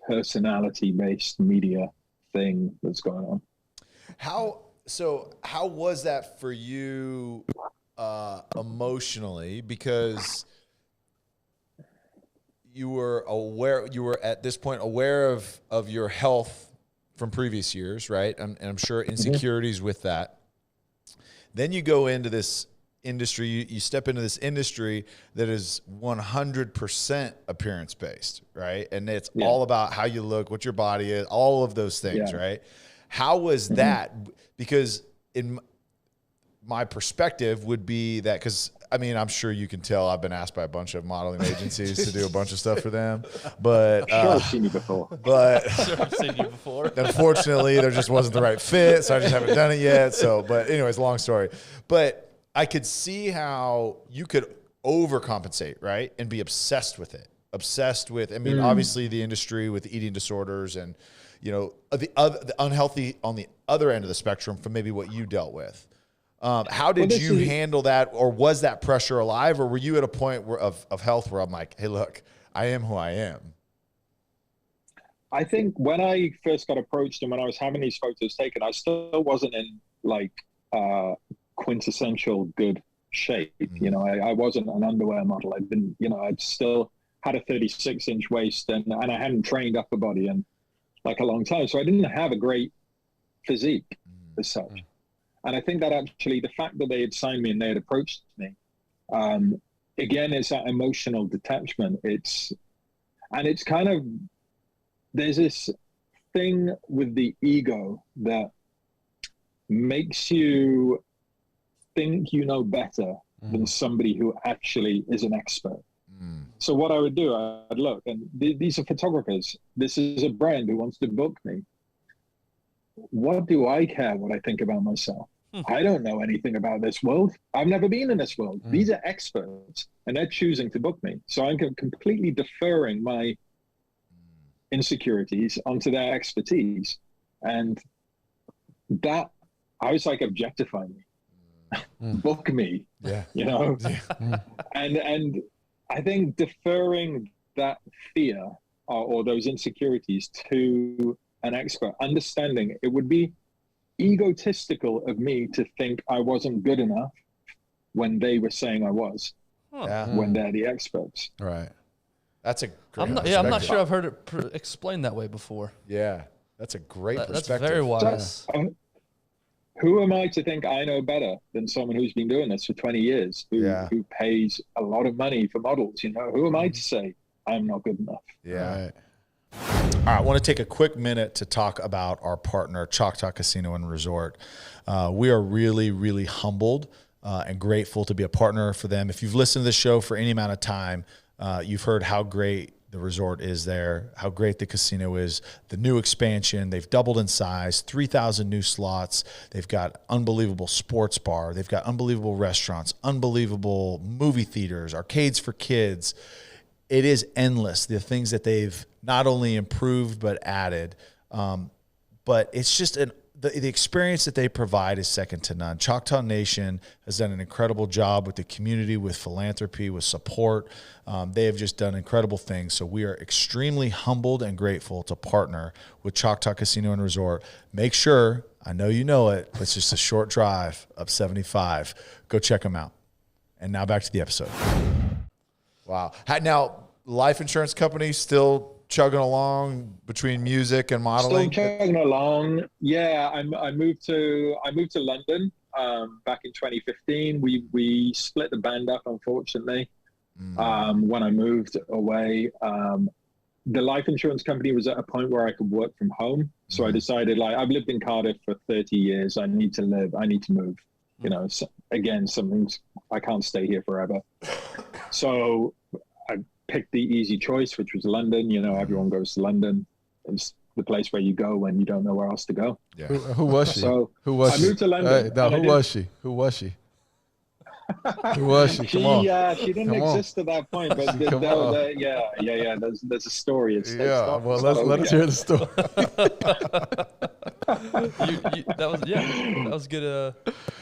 personality-based media thing that's going on. How was that for you emotionally? Because you were at this point aware of your health from previous years, right? And I'm sure insecurities with that. Then you go into this industry, you step into this industry that is 100% appearance based, right? And it's all about how you look, what your body is, all of those things, right? How was that? Because in my perspective would be that, because I mean, I'm sure you can tell I've been asked by a bunch of modeling agencies to do a bunch of stuff for them, but sure, I've seen you before. But Sure, I've seen you before. Unfortunately, there just wasn't the right fit, so I just haven't done it yet. So, but anyways, long story. But I could see how you could overcompensate, right, and be obsessed with it. Obsessed with, I mean, obviously the industry with eating disorders and, the unhealthy on the other end of the spectrum from maybe what you dealt with. How did you handle that, or was that pressure alive, or were you at a point of health where I'm like, hey, look, I am who I am? I think when I first got approached and when I was having these photos taken, I still wasn't in like quintessential good shape. I wasn't an underwear model. I'd been, I'd still had a 36-inch waist and I hadn't trained upper body in like a long time. So I didn't have a great physique as such. And I think that actually the fact that they had signed me and they had approached me, again, it's that emotional detachment. It's kind of, there's this thing with the ego that makes you think you know better than somebody who actually is an expert. So what I would do, I'd look, and these are photographers. This is a brand who wants to book me. What do I care what I think about myself? I don't know anything about this world. I've never been in this world. These are experts, and they're choosing to book me. So I'm completely deferring my insecurities onto their expertise. And that, I was like, objectify me, book me, And I think deferring that fear or those insecurities to an expert, understanding it would be egotistical of me to think I wasn't good enough when they were saying I was, when they're the experts. Right. That's a great I'm not sure I've heard it explained that way before. Yeah, that's a great perspective. That's very wise. Who am I to think I know better than someone who's been doing this for 20 years, who pays a lot of money for models? Who am I to say I'm not good enough? Yeah. Right. All right, I want to take a quick minute to talk about our partner, Choctaw Casino and Resort. We are really, really humbled and grateful to be a partner for them. If you've listened to the show for any amount of time, you've heard how great the resort is there, how great the casino is, the new expansion. They've doubled in size, 3,000 new slots. They've got unbelievable sports bar. They've got unbelievable restaurants, unbelievable movie theaters, arcades for kids. It is endless, the things that they've not only improved but added. But it's just the experience that they provide is second to none. Choctaw Nation has done an incredible job with the community, with philanthropy, with support. They have just done incredible things. So we are extremely humbled and grateful to partner with Choctaw Casino and Resort. Make sure, I know you know it, but it's just a short drive up 75. Go check them out. And now back to the episode. Wow. Now, life insurance company still chugging along between music and modeling? Still chugging along. Yeah, I moved to London back in 2015. We split the band up, unfortunately, when I moved away. the life insurance company was at a point where I could work from home. So I decided, like, I've lived in Cardiff for 30 years. I need to move. You know, so, again, I can't stay here forever. So I picked the easy choice, which was London. You know, everyone goes to London. It's the place where you go when you don't know where else to go. Yeah. Who was she? So who was I moved to London. Who was she? Who was she? Who was she? Come on. She didn't Come exist at that point, but yeah. There's a story. It's Well, let us hear the story. That was good.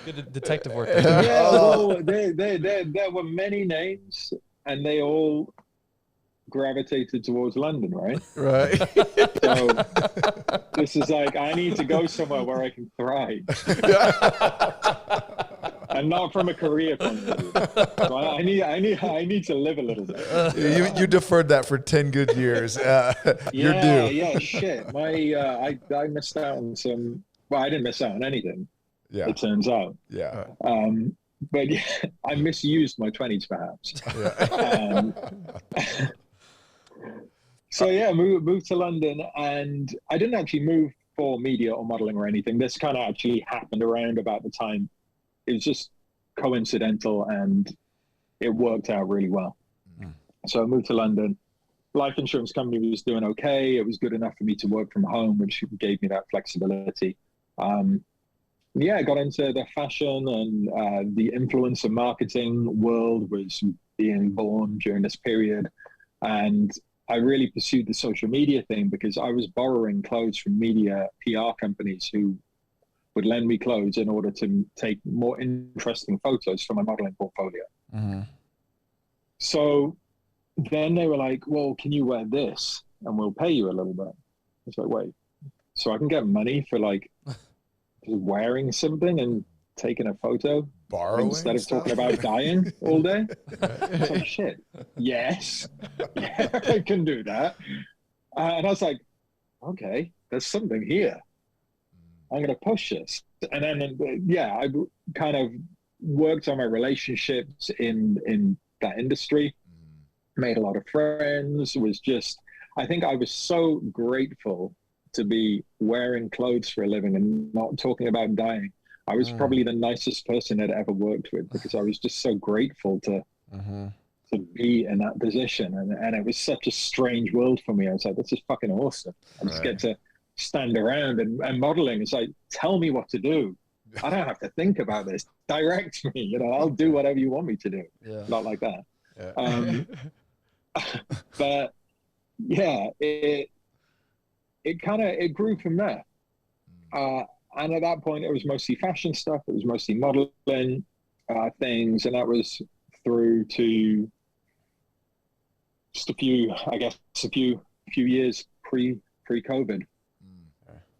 Good detective work. Yeah, well, there were many names, and they all gravitated towards London, right? Right. So this is like, I need to go somewhere where I can thrive. And not from a career point of view. So I need to live a little bit. You deferred that for 10 good years. You're due. Yeah, shit. I missed out on some. Well, I didn't miss out on anything. Yeah. It turns out. Yeah. But yeah, I misused my 20s perhaps. Yeah. So yeah, moved to London, and I didn't actually move for media or modeling or anything. This kind of actually happened around about the time. It was just coincidental, and it worked out really well. So I moved to London. Life insurance company was doing okay. It was good enough for me to work from home, which gave me that flexibility. Yeah, I got into the fashion and the influencer marketing world was being born during this period. And I really pursued the social media thing because I was borrowing clothes from media PR companies who would lend me clothes in order to take more interesting photos for my modeling portfolio. Mm-hmm. So then they were like, well, can you wear this? And we'll pay you a little bit. I was like, wait, so I can get money for like just wearing something and taking a photo instead of talking about dying all day? Oh, shit. Yes. Yeah, I can do that. And I was like, okay, there's something here. I'm going to push this. And then, yeah, I kind of worked on my relationships in that industry, made a lot of friends, I think I was so grateful to be wearing clothes for a living and not talking about dying. I was probably the nicest person I'd ever worked with because I was just so grateful to be in that position. And it was such a strange world for me. I was like, this is fucking awesome. I just get to stand around and modeling. It's like, tell me what to do. I don't have to think about this. Direct me, you know, I'll do whatever you want me to do. Yeah. Not like that. Yeah. But yeah, it grew from there. And at that point, it was mostly fashion stuff. It was mostly modeling things. And that was through to just a few years pre-COVID.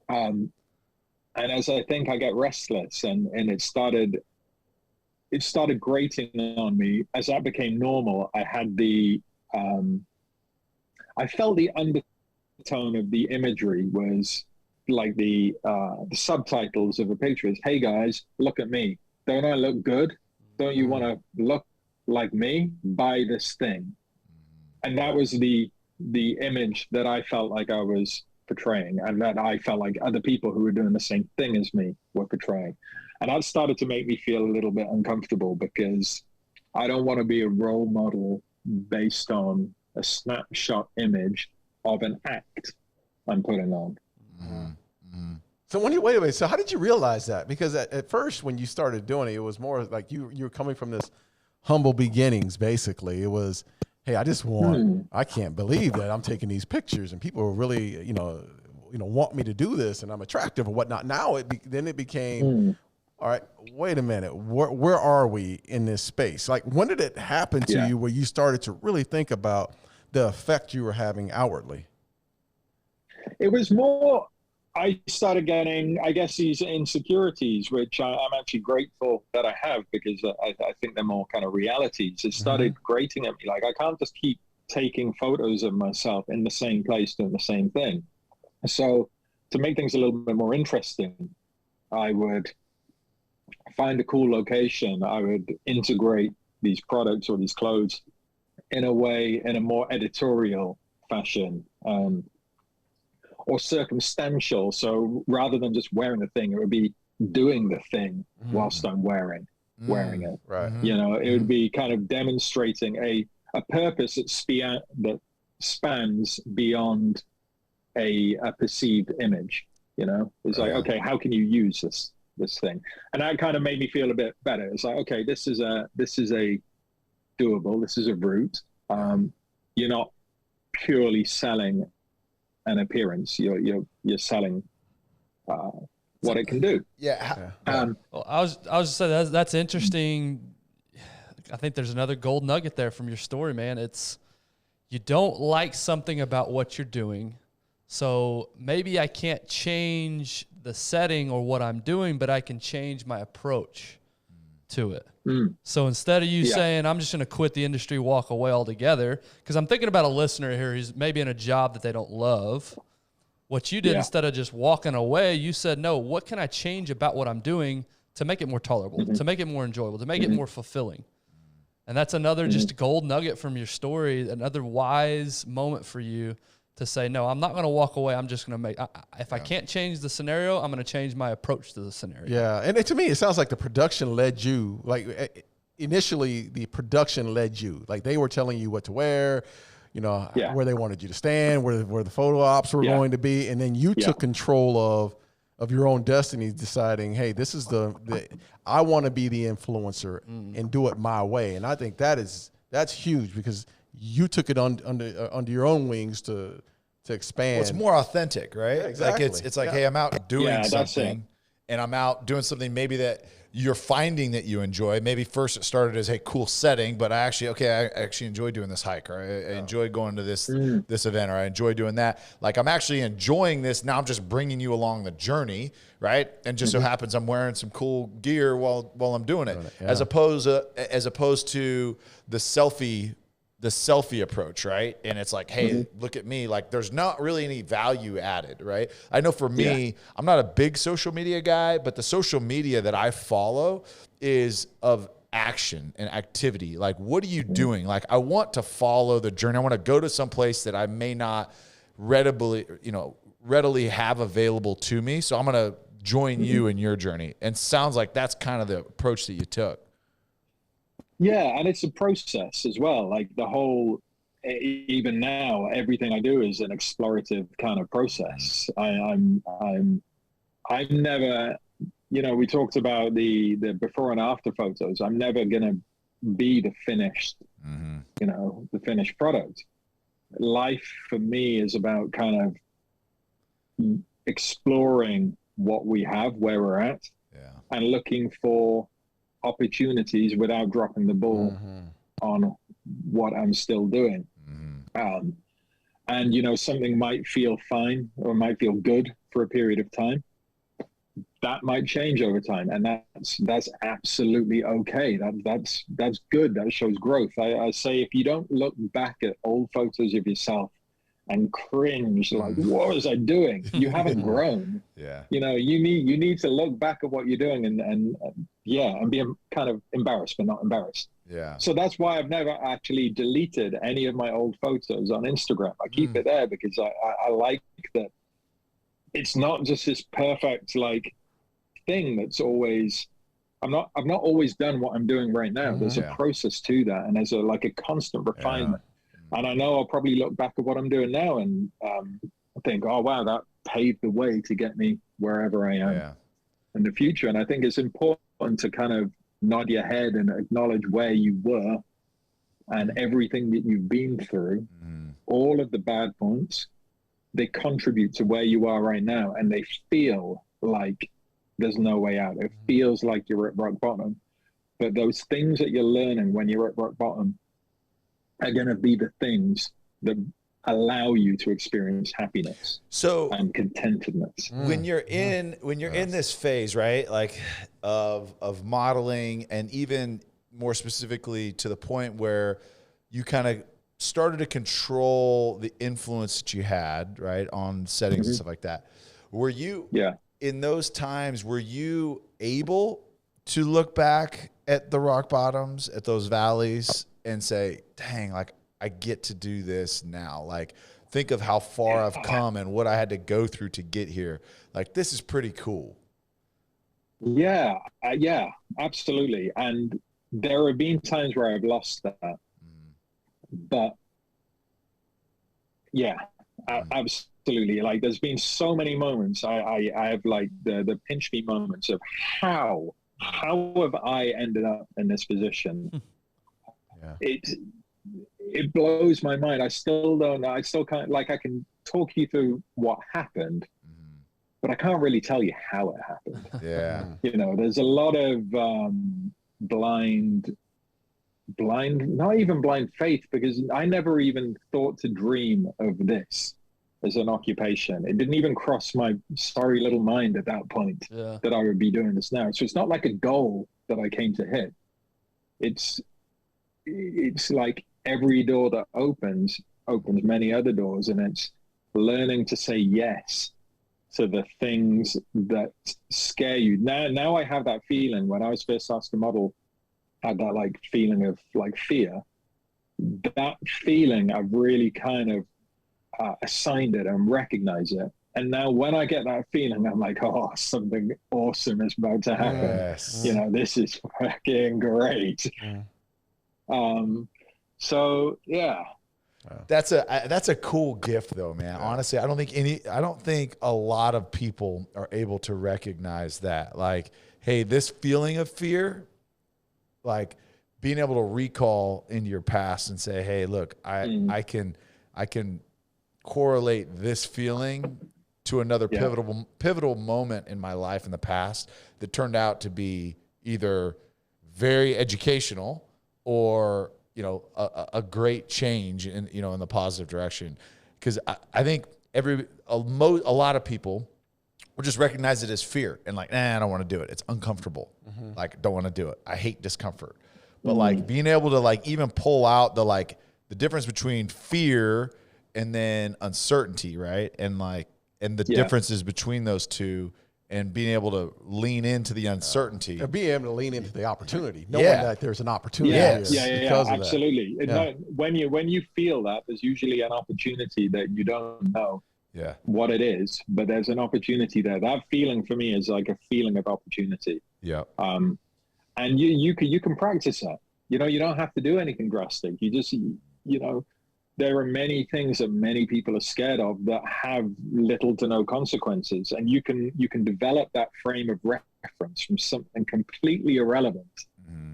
And as I think I get restless and it started grating on me, as that became normal, I had I felt the undertone of the imagery was like the subtitles of a picture is, hey guys, look at me. Don't I look good? Don't you want to look like me? Buy this thing. And that was the image that I felt like I was portraying, and that I felt like other people who were doing the same thing as me were portraying. And that started to make me feel a little bit uncomfortable because I don't want to be a role model based on a snapshot image of an act I'm putting on. So wait a minute. So how did you realize that? Because at first when you started doing it, it was more like you were coming from this humble beginnings, basically. It was, hey, I can't believe that I'm taking these pictures and people really, want me to do this and I'm attractive or whatnot. Now it became, all right, wait a minute. Where are we in this space? Like, when did it happen to you where you started to really think about the effect you were having outwardly? It was more, I started getting, I guess, these insecurities, which I'm actually grateful that I have because I think they're more kind of realities. It started grating at me. Like, I can't just keep taking photos of myself in the same place doing the same thing. So to make things a little bit more interesting, I would find a cool location. I would integrate these products or these clothes in a more editorial fashion or circumstantial. So rather than just wearing the thing, it would be doing the thing whilst I'm wearing it. Right. You know, it would be kind of demonstrating a purpose that spans beyond a perceived image. You know, it's like, okay, how can you use this thing? And that kind of made me feel a bit better. It's like, okay, this is a doable. This is a route. You're not purely selling an appearance. You're selling what it can do. Yeah. Well, I was just saying that's interesting. I think there's another gold nugget there from your story, man. It's you don't like something about what you're doing. So maybe I can't change the setting or what I'm doing, but I can change my approach to it. So instead of you saying, I'm just going to quit the industry, walk away altogether, because I'm thinking about a listener here who's maybe in a job that they don't love. What you did, instead of just walking away, you said, no, what can I change about what I'm doing to make it more tolerable, to make it more enjoyable, to make it more fulfilling? And that's another just gold nugget from your story, another wise moment for you to say, no, I'm not going to walk away. I'm just going to make, if I can't change the scenario, I'm going to change my approach to the scenario. Yeah. And to me, it sounds like the production led you, like initially the production led you, like they were telling you what to wear, you know, where they wanted you to stand, where the photo ops were going to be. And then you took control of your own destiny, deciding, hey, this is I want to be the influencer and do it my way. And I think that's huge, because you took it under your own wings to expand. Well, it's more authentic, right? Yeah, exactly. Like it's like, hey, I'm out doing something, and I'm out doing something maybe that you're finding that you enjoy. Maybe first it started as, hey, cool setting, but I actually enjoy doing this hike, or I enjoy going to this event, or I enjoy doing that. Like, I'm actually enjoying this. Now I'm just bringing you along the journey, right? And just so happens I'm wearing some cool gear while I'm doing it. As opposed to the selfie approach, right? And it's like, hey, look at me. Like, there's not really any value added, right? I know for me, I'm not a big social media guy, but the social media that I follow is of action and activity. Like, what are you doing? Like, I want to follow the journey. I want to go to some place that I may not readily have available to me. So I'm going to join you in your journey. And sounds like that's kind of the approach that you took. Yeah, and it's a process as well. Like the whole, even now, everything I do is an explorative kind of process. I'm never, you know, we talked about the before and after photos. I'm never gonna be the finished, you know, the finished product. Life for me is about kind of exploring what we have, where we're at, and looking for opportunities without dropping the ball on what I'm still doing. And, you know, something might feel fine or might feel good for a period of time. That might change over time. And that's absolutely okay. That's good. That shows growth. I say, if you don't look back at old photos of yourself and cringe, like, what was I doing? You haven't grown. You know, you need to look back at what you're doing and be kind of embarrassed, but not embarrassed. So that's why I've never actually deleted any of my old photos on Instagram. I keep it there because I like that it's not just this perfect like thing that's always. I've not always done what I'm doing right now. There's a process to that, and there's a constant refinement. And I know I'll probably look back at what I'm doing now and think, oh, wow, that paved the way to get me wherever I am in the future. And I think it's important to kind of nod your head and acknowledge where you were and everything that you've been through. All of the bad points, they contribute to where you are right now, and they feel like there's no way out. It feels like you're at rock bottom. But those things that you're learning when you're at rock bottom are going to be the things that allow you to experience happiness and contentedness. When you're in this phase, right, like of modeling, and even more specifically to the point where you kind of started to control the influence that you had, right, on settings and stuff like that. Were you in those times, were you able to look back at the rock bottoms, at those valleys, and say, dang, like, I get to do this now. Like, think of how far I've come and what I had to go through to get here. Like, this is pretty cool. Yeah, absolutely. And there have been times where I've lost that, but yeah, absolutely. Like, there's been so many moments. I have like the pinch me moments of how have I ended up in this position? Yeah. It blows my mind. I still don't know. I still can't, like, I can talk you through what happened, but I can't really tell you how it happened. Yeah. You know, there's a lot of blind, not even blind faith, because I never even thought to dream of this as an occupation. It didn't even cross my sorry little mind at that point that I would be doing this now. So it's not like a goal that I came to hit. It's like every door that opens many other doors, and it's learning to say yes to the things that scare you. Now I have that feeling. When I was first asked to model, I had that like feeling of like fear. That feeling, I've really kind of assigned it and recognize it. And now when I get that feeling, I'm like, oh, something awesome is about to happen. Yes. You know, this is fucking great. So yeah. That's a cool gift though, man. Honestly, I don't think a lot of people are able to recognize that. Like, hey, this feeling of fear, like being able to recall in your past and say, hey, look, I can correlate this feeling to another pivotal moment in my life in the past that turned out to be either very educational or, you know, a great change in, you know, in the positive direction. Because I think a lot of people will just recognize it as fear and like, I don't want to do it. It's uncomfortable. Like, don't want to do it. I hate discomfort. But like being able to like even pull out the difference between fear and then uncertainty, right? And the differences between those two, and being able to lean into the uncertainty. Being able to lean into the opportunity, knowing that there's an opportunity. Absolutely. When you feel that, there's usually an opportunity that you don't know what it is, but there's an opportunity there. That feeling for me is like a feeling of opportunity. Yeah. And you can practice that. You know, you don't have to do anything drastic. You just, you know, there are many things that many people are scared of that have little to no consequences. And you can develop that frame of reference from something completely irrelevant,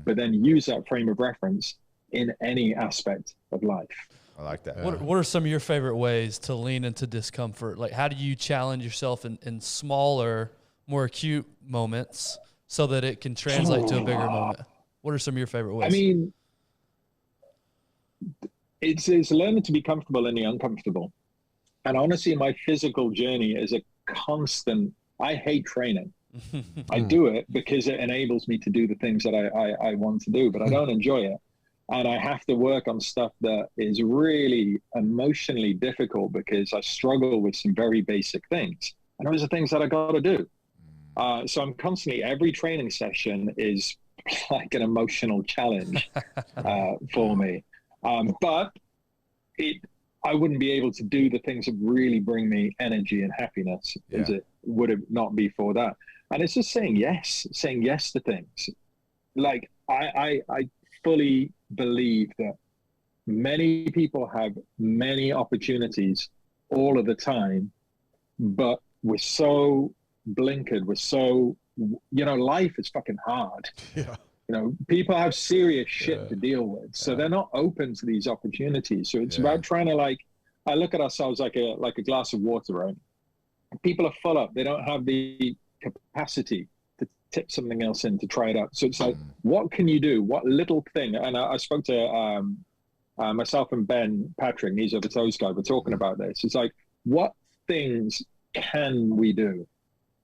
but then use that frame of reference in any aspect of life. I like that. What are some of your favorite ways to lean into discomfort? Like, how do you challenge yourself in smaller, more acute moments so that it can translate to a bigger moment? What are some of your favorite ways? I mean, it's learning to be comfortable in the uncomfortable. And honestly, my physical journey is a constant. I hate training. I do it because it enables me to do the things that I want to do, but I don't enjoy it. And I have to work on stuff that is really emotionally difficult because I struggle with some very basic things. And those are things that I got to do. So I'm constantly, every training session is like an emotional challenge for me. But I wouldn't be able to do the things that really bring me energy and happiness as it would have not be for that. And it's just saying yes to things. Like I fully believe that many people have many opportunities all of the time, but we're so blinkered. We're so, you know, life is fucking hard. Yeah. You know, people have serious shit to deal with, so they're not open to these opportunities. So it's about trying to, like, I look at ourselves like a glass of water, right? People are full up. They don't have the capacity to tip something else in to try it out. So it's like, what can you do? What little thing? And I spoke to myself and Ben Patrick, he's a Toes guy. We're talking about this. It's like, what things can we do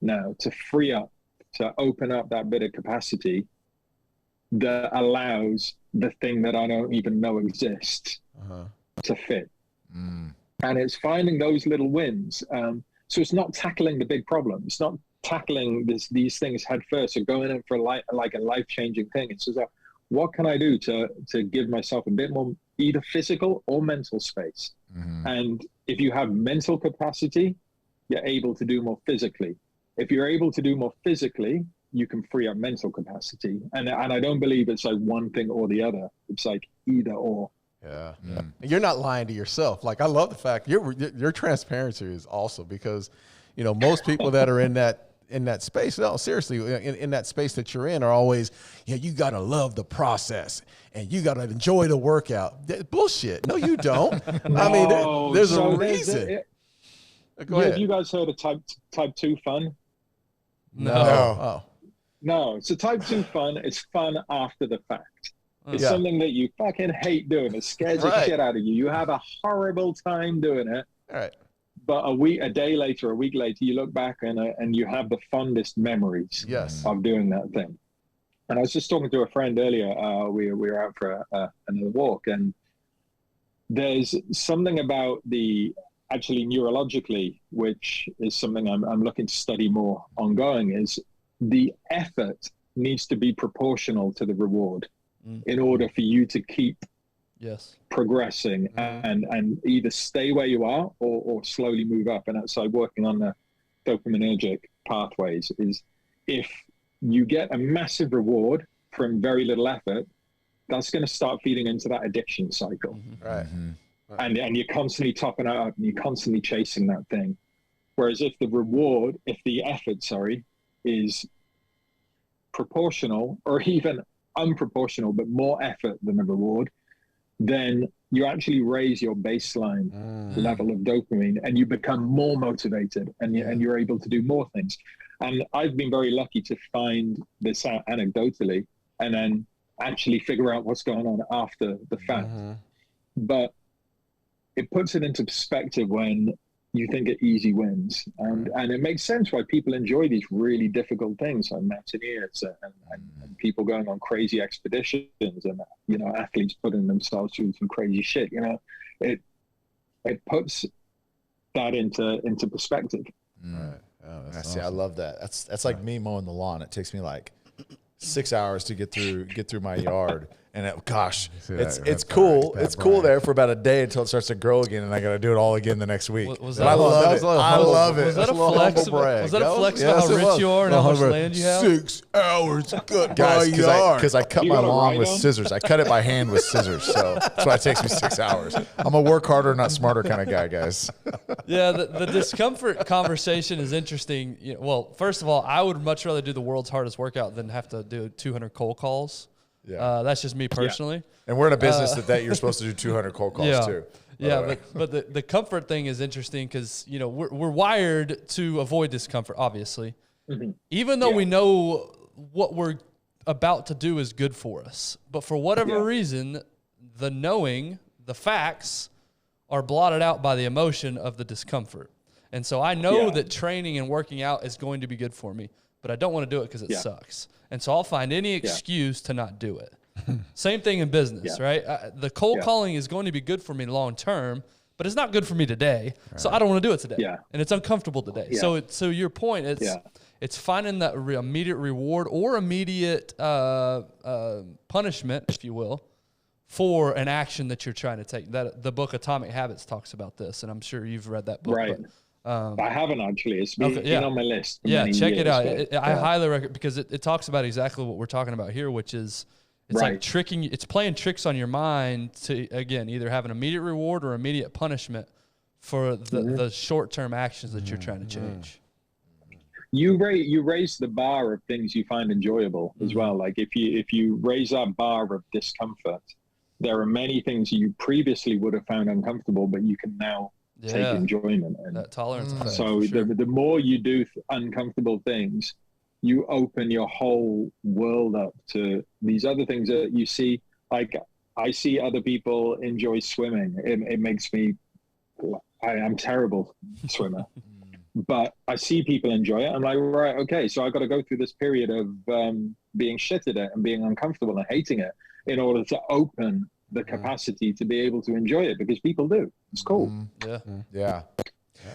now to free up, to open up that bit of capacity that allows the thing that I don't even know exists to fit. And it's finding those little wins. So it's not tackling the big problem. It's not tackling these things head first or going in for like a life-changing thing. It's just like, what can I do to give myself a bit more either physical or mental space? And if you have mental capacity, you're able to do more physically. If you're able to do more physically, you can free up mental capacity. And I don't believe it's like one thing or the other. It's like either or. Yeah. And you're not lying to yourself. Like, I love the fact your transparency is awesome, because, you know, most people that are in that space, no, seriously, in that space that you're in, are always, you got to love the process and you got to enjoy the workout. Bullshit. No, you don't. No, I mean, there's a reason. Go ahead. Have you guys heard of type 2 fun? No. Oh. No. So type 2 fun is fun after the fact. It's something that you fucking hate doing. It scares the shit out of you. You have a horrible time doing it. All right. But a day later, a week later, you look back and you have the fondest memories of doing that thing. And I was just talking to a friend earlier. We were out for another walk, and there's something about actually neurologically, which is something I'm looking to study more ongoing, is the effort needs to be proportional to the reward in order for you to keep progressing and either stay where you are or slowly move up. And that's like working on the dopaminergic pathways. Is if you get a massive reward from very little effort, that's going to start feeding into that addiction cycle. Right. And you're constantly topping it up and you're constantly chasing that thing. Whereas if the effort, is proportional or even unproportional, but more effort than the reward, then you actually raise your baseline level of dopamine and you become more motivated and you're able to do more things. And I've been very lucky to find this out anecdotally and then actually figure out what's going on after the fact. But it puts it into perspective when you think of easy wins. And it makes sense why people enjoy these really difficult things like mountaineers and people going on crazy expeditions and, athletes putting themselves through some crazy shit. It puts that into perspective. Right. Oh, that's awesome. I love that. That's like me mowing the lawn. It takes me like 6 hours to get through my yard. And it's cool. It's cool there for about a day until it starts to grow again, and I got to do it all again the next week. I love it. I love it. Was that a flex? Was that a flex about how rich you are and how much land you have? 6 hours cut my yard. Because I cut my lawn with scissors. I cut it by hand with scissors, so that's why it takes me 6 hours. I'm a work harder, not smarter kind of guy, guys. Yeah, the discomfort conversation is interesting. Well, first of all, I would much rather do the world's hardest workout than have to do 200 cold calls. Yeah, that's just me personally. Yeah. And we're in a business that you're supposed to do 200 cold calls too. Yeah, but the comfort thing is interesting because we're wired to avoid discomfort, obviously, even though we know what we're about to do is good for us. But for whatever reason, the facts are blotted out by the emotion of the discomfort. And so I know that training and working out is going to be good for me, but I don't want to do it because it sucks. And so I'll find any excuse to not do it. Same thing in business, right? The cold calling is going to be good for me long term, but it's not good for me today. Right. So I don't want to do it today. Yeah. And it's uncomfortable today. Yeah. So your point, it's finding that immediate reward or immediate punishment, if you will, for an action that you're trying to take. That the book Atomic Habits talks about this, and I'm sure you've read that book. Right. I haven't actually. It's been on my list. Check it out. I highly recommend because it talks about exactly what we're talking about here, which is it's like tricking. It's playing tricks on your mind to again either have an immediate reward or immediate punishment for the short-term actions that you're trying to change. You raise the bar of things you find enjoyable as well. Like if you raise that bar of discomfort, there are many things you previously would have found uncomfortable, but you can now take enjoyment in. That tolerance effect. So the more you do uncomfortable things, you open your whole world up to these other things that you see. Like I see other people enjoy swimming. It makes me, I'm terrible swimmer, but I see people enjoy it. I'm like, right, okay. So I've got to go through this period of being shit at it and being uncomfortable and hating it in order to open the capacity to be able to enjoy it, because people do. It's cool. Yeah.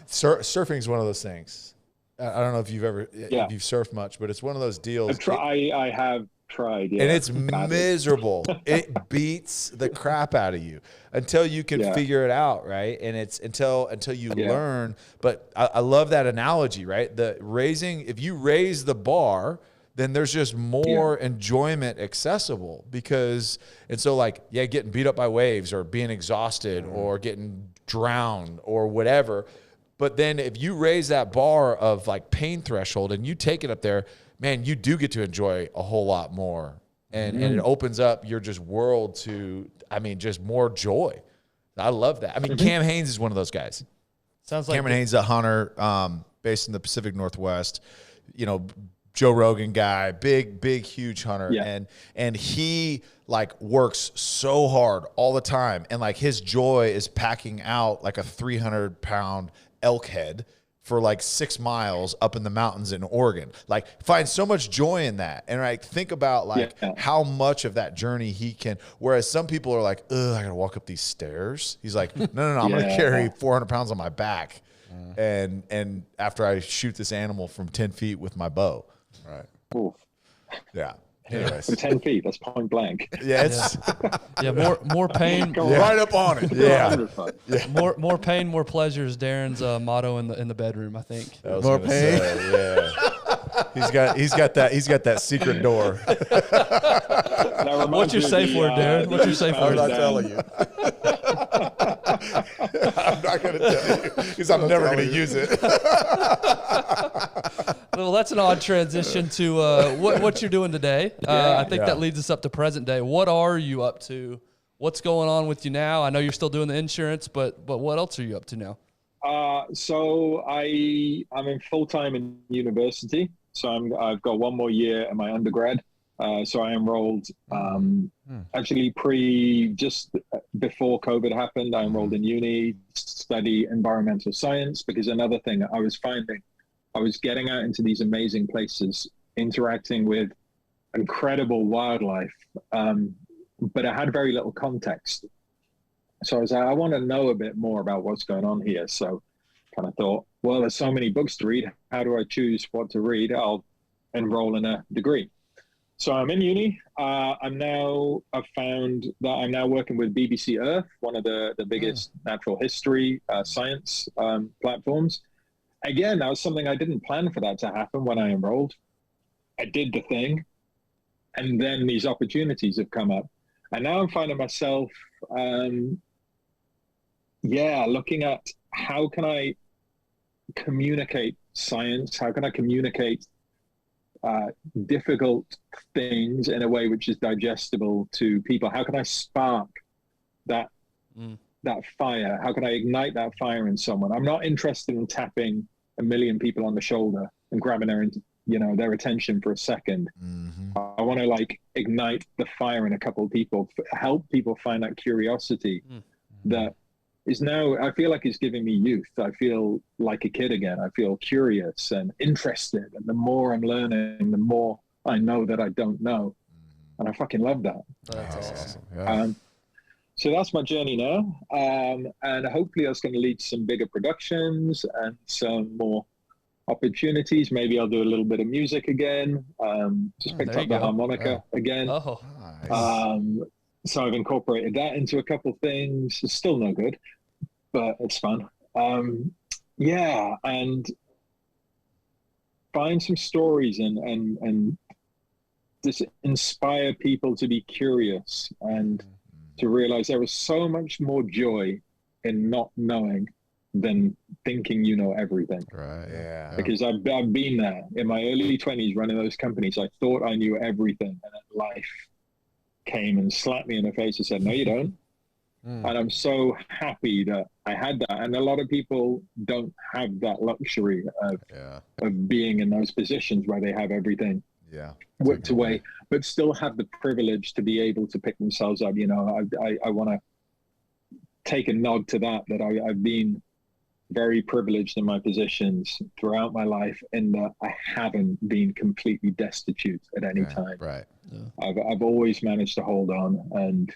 Surfing is one of those things. I don't know if you've ever if you've surfed much, but it's one of those deals. I have tried, yeah. And it's badly. miserable. It beats the crap out of you until you can figure it out, right? And it's until you learn. But I love that analogy, right? If you raise the bar, then there's just more enjoyment accessible getting beat up by waves or being exhausted or getting drowned or whatever. But then if you raise that bar of like pain threshold and you take it up there, man, you do get to enjoy a whole lot more. And it opens up your just world to, just more joy. I love that. I mean, Cam Hanes is one of those guys. Sounds like Cameron Hanes, a hunter based in the Pacific Northwest, Joe Rogan guy, big, huge hunter. Yeah. And he like works so hard all the time. And like his joy is packing out like a 300-pound elk head for like 6 miles up in the mountains in Oregon. Like find so much joy in that. And like think about like how much of that journey he can, whereas some people are like, ugh, I gotta walk up these stairs. He's like, no, I'm gonna carry 400 pounds on my back. And after I shoot this animal from 10 feet with my bow. Right. Oof. Yeah. Anyways. For 10 feet, that's point blank. Yeah, it's more pain. Right up on it. Yeah. More pain, more pleasure is Darren's motto in the bedroom, I think. More pain. He's got that secret door. What's your safe word, Darren? What's your safe word? I'm not telling you. I'm not going to tell you because I'm never going to use it. Well, that's an odd transition to what you're doing today. I think that leads us up to present day. What are you up to? What's going on with you now? I know you're still doing the insurance, but what else are you up to now? So I'm in full-time in university. So I've got one more year in my undergrad. So I enrolled actually just before COVID happened. I enrolled in uni to study environmental science because another thing I was finding, I was getting out into these amazing places, interacting with incredible wildlife, but I had very little context. So I was like, I want to know a bit more about what's going on here. So kind of thought, well, there's so many books to read. How do I choose what to read? I'll enroll in a degree. So I'm in uni. I've found that I'm now working with BBC Earth, one of the biggest natural history science platforms. Again, that was something I didn't plan for that to happen when I enrolled. I did the thing, and then these opportunities have come up. And now I'm finding myself, looking at how can I communicate science? How can I communicate difficult things in a way which is digestible to people? How can I spark that fire? How can I ignite that fire in someone? I'm not interested in tapping 1 million people on the shoulder and grabbing their attention for a second. I want to ignite the fire in a couple of people, help people find that curiosity that is now, I feel like it's giving me youth. I feel like a kid again. I feel curious and interested. And the more I'm learning, the more I know that I don't know. And I fucking love that. That's awesome. Yeah. So that's my journey now. And hopefully that's going to lead to some bigger productions and some more opportunities. Maybe I'll do a little bit of music again. Just picked up the harmonica again. Oh, nice. So I've incorporated that into a couple of things. It's still no good, but it's fun. And find some stories and just inspire people to be curious and to realize there is so much more joy in not knowing than thinking you know everything. Right. Yeah. Because I've been there in my early 20s running those companies. I thought I knew everything, and then life came and slapped me in the face and said, no, you don't. And I'm so happy that I had that. And a lot of people don't have that luxury of being in those positions where they have everything whipped away, but still have the privilege to be able to pick themselves up. I want to take a nod to that I've been very privileged in my positions throughout my life, in that I haven't been completely destitute at any time. Right. Yeah. I've always managed to hold on, and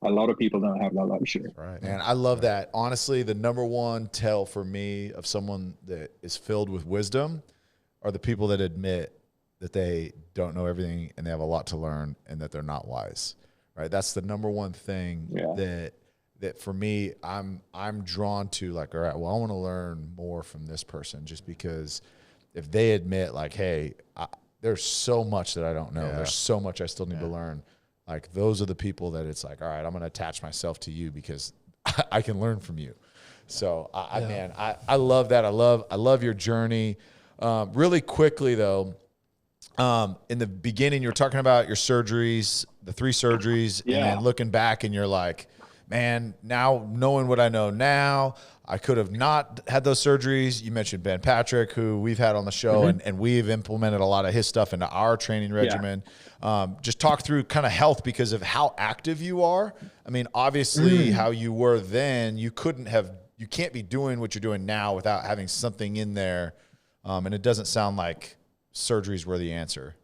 a lot of people don't have that luxury. Right. Man, I love that. Honestly, the number one tell for me of someone that is filled with wisdom are the people that admit that they don't know everything and they have a lot to learn and that they're not wise, right? That's the number one thing that for me, I'm drawn to, like, all right, well, I want to learn more from this person, just because if they admit, like, hey, there's so much that I don't know. There's so much I still need to learn. Like, those are the people that it's like, all right, I'm going to attach myself to you because I can learn from you. So man, I love that. I love your journey. Really quickly though, in the beginning, you were talking about your surgeries, the 3 surgeries, and then looking back and you're like, man, now knowing what I know now, I could have not had those surgeries. You mentioned Ben Patrick, who we've had on the show, and we've implemented a lot of his stuff into our training regimen. Just talk through kind of health because of how active you are. I mean, obviously how you were then, you can't be doing what you're doing now without having something in there. And it doesn't sound like surgeries were the answer.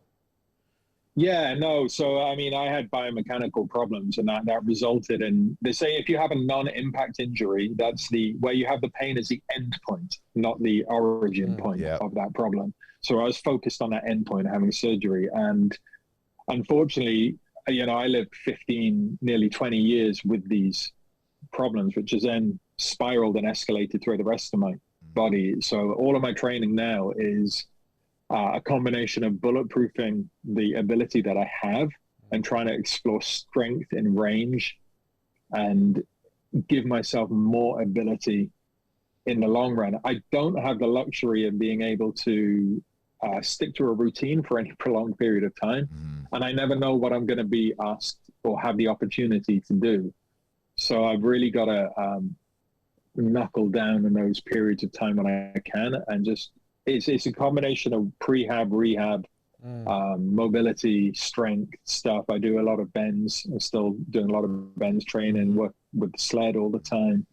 Yeah, no. So, I mean, I had biomechanical problems, and that resulted in, they say if you have a non-impact injury, that's where you have the pain as the end point, not the origin point of that problem. So I was focused on that end point, having surgery. And unfortunately, I lived 15, nearly 20 years with these problems, which has then spiraled and escalated through the rest of my body. So all of my training now is a combination of bulletproofing the ability that I have and trying to explore strength and range and give myself more ability in the long run. I don't have the luxury of being able to stick to a routine for any prolonged period of time. And I never know what I'm going to be asked or have the opportunity to do. So I've really got to knuckle down in those periods of time when I can, and just it's a combination of prehab, rehab, mobility, strength stuff. I do a lot of bends. I'm still doing a lot of bends training, work with the sled all the time.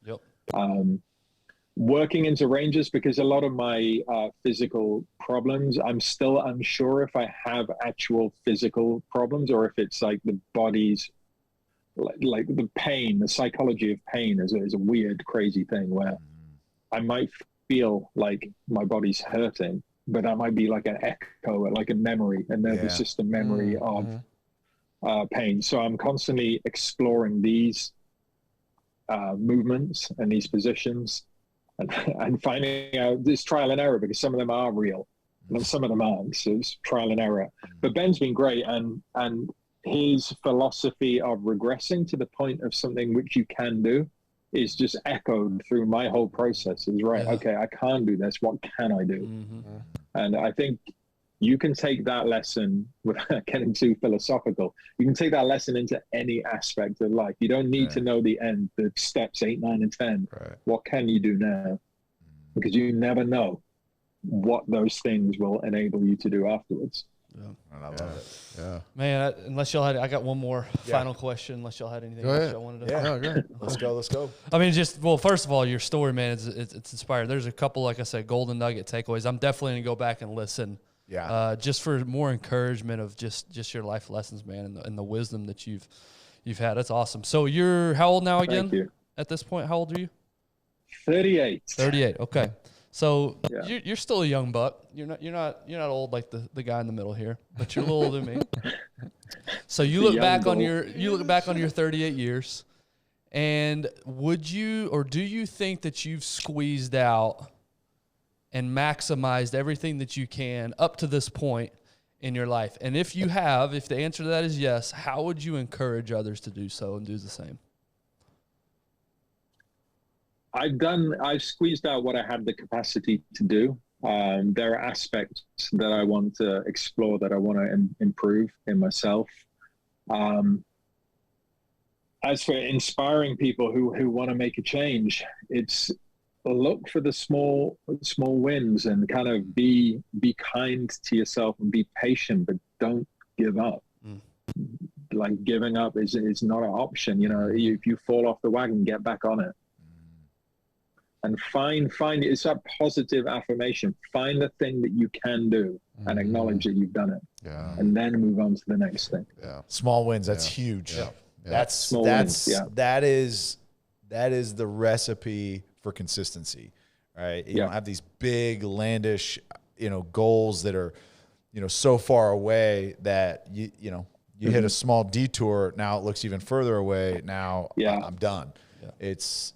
Working into ranges, because a lot of my physical problems, I'm still unsure if I have actual physical problems or if it's like the body's, like the pain, the psychology of pain is a weird, crazy thing where I might feel like my body's hurting, but that might be like an echo, like a memory, a nervous system memory of pain. So I'm constantly exploring these movements and these positions and finding out this trial and error, because some of them are real and some of them aren't. So it's trial and error. But Ben's been great, and his philosophy of regressing to the point of something which you can do is just echoed through my whole process. Is right. Okay, I can't do this. What can I do? And I think you can take that lesson, without getting too philosophical, you can take that lesson into any aspect of life. You don't need to know the end, the steps 8, 9, and 10. What can you do now? Because you never know what those things will enable you to do afterwards. And I love it. Man, unless y'all had, I got one more final question. Unless y'all had anything else y'all wanted to. Let's go. I mean, first of all, your story, man, it's inspiring. There's a couple, like I said, golden nugget takeaways. I'm definitely gonna go back and listen. Just for more encouragement of just your life lessons, man, and the wisdom that you've had. That's awesome. So you're how old now again? Thank you. At this point, how old are you? 38. 38. Okay. So you're still a young buck. You're not old like the guy in the middle here, but you're a little older than me. So you look back on your 38 years, and would you or do you think that you've squeezed out and maximized everything that you can up to this point in your life? And if you have, if the answer to that is yes, how would you encourage others to do so and do the same? I've squeezed out what I had the capacity to do. There are aspects that I want to explore, that I want to improve in myself. As for inspiring people who want to make a change, it's look for the small wins and kind of be kind to yourself and be patient, but don't give up. Like giving up is not an option. If you fall off the wagon, get back on it. And find it's that positive affirmation. Find the thing that you can do and acknowledge that you've done it. And then move on to the next thing. Small wins, that's huge. That is the recipe for consistency, right? You don't have these big landish, goals that are so far away that you hit a small detour. Now it looks even further away. Now I'm done. Yeah. It's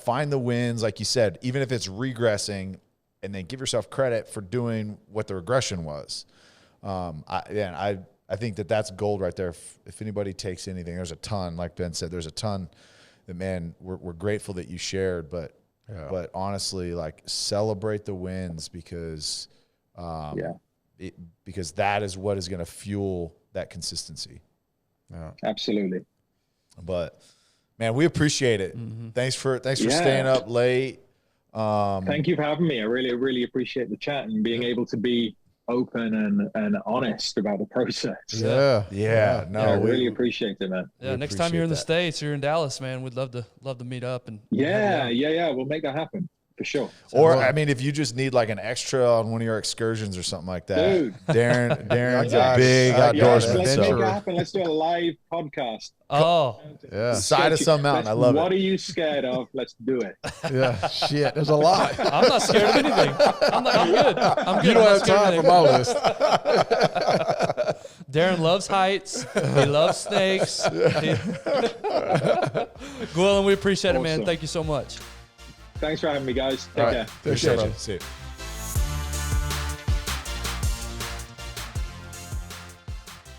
find the wins, like you said, even if it's regressing, and then give yourself credit for doing what the regression was. I think that's gold right there. If anybody takes anything, there's a ton, like Ben said, there's a ton that, man, we're grateful that you shared, but honestly, like, celebrate the wins because that is what is going to fuel that consistency. Yeah. Absolutely. But man, we appreciate it. Mm-hmm. Thanks for staying up late. Thank you for having me. I really, really appreciate the chat and being able to be open and honest about the process. No, I really appreciate it, man. Yeah, next time you're in the States, you're in Dallas, man, we'd love to meet up and we'll make that happen for sure. Or I mean, if you just need like an extra on one of your excursions or something like that, dude. Darren's a big outdoorsman. Let's make it happen. Let's do a live podcast. Oh, yeah. Side of some mountain. I love it. What are you scared of? Let's do it. Yeah, shit. There's a lot. I'm not scared of anything. I'm good. You don't have time for my list. Darren loves heights. He loves snakes. Gwilym, we appreciate it, man. Thank you so much. Thanks for having me, guys. Take care. Appreciate you. See you.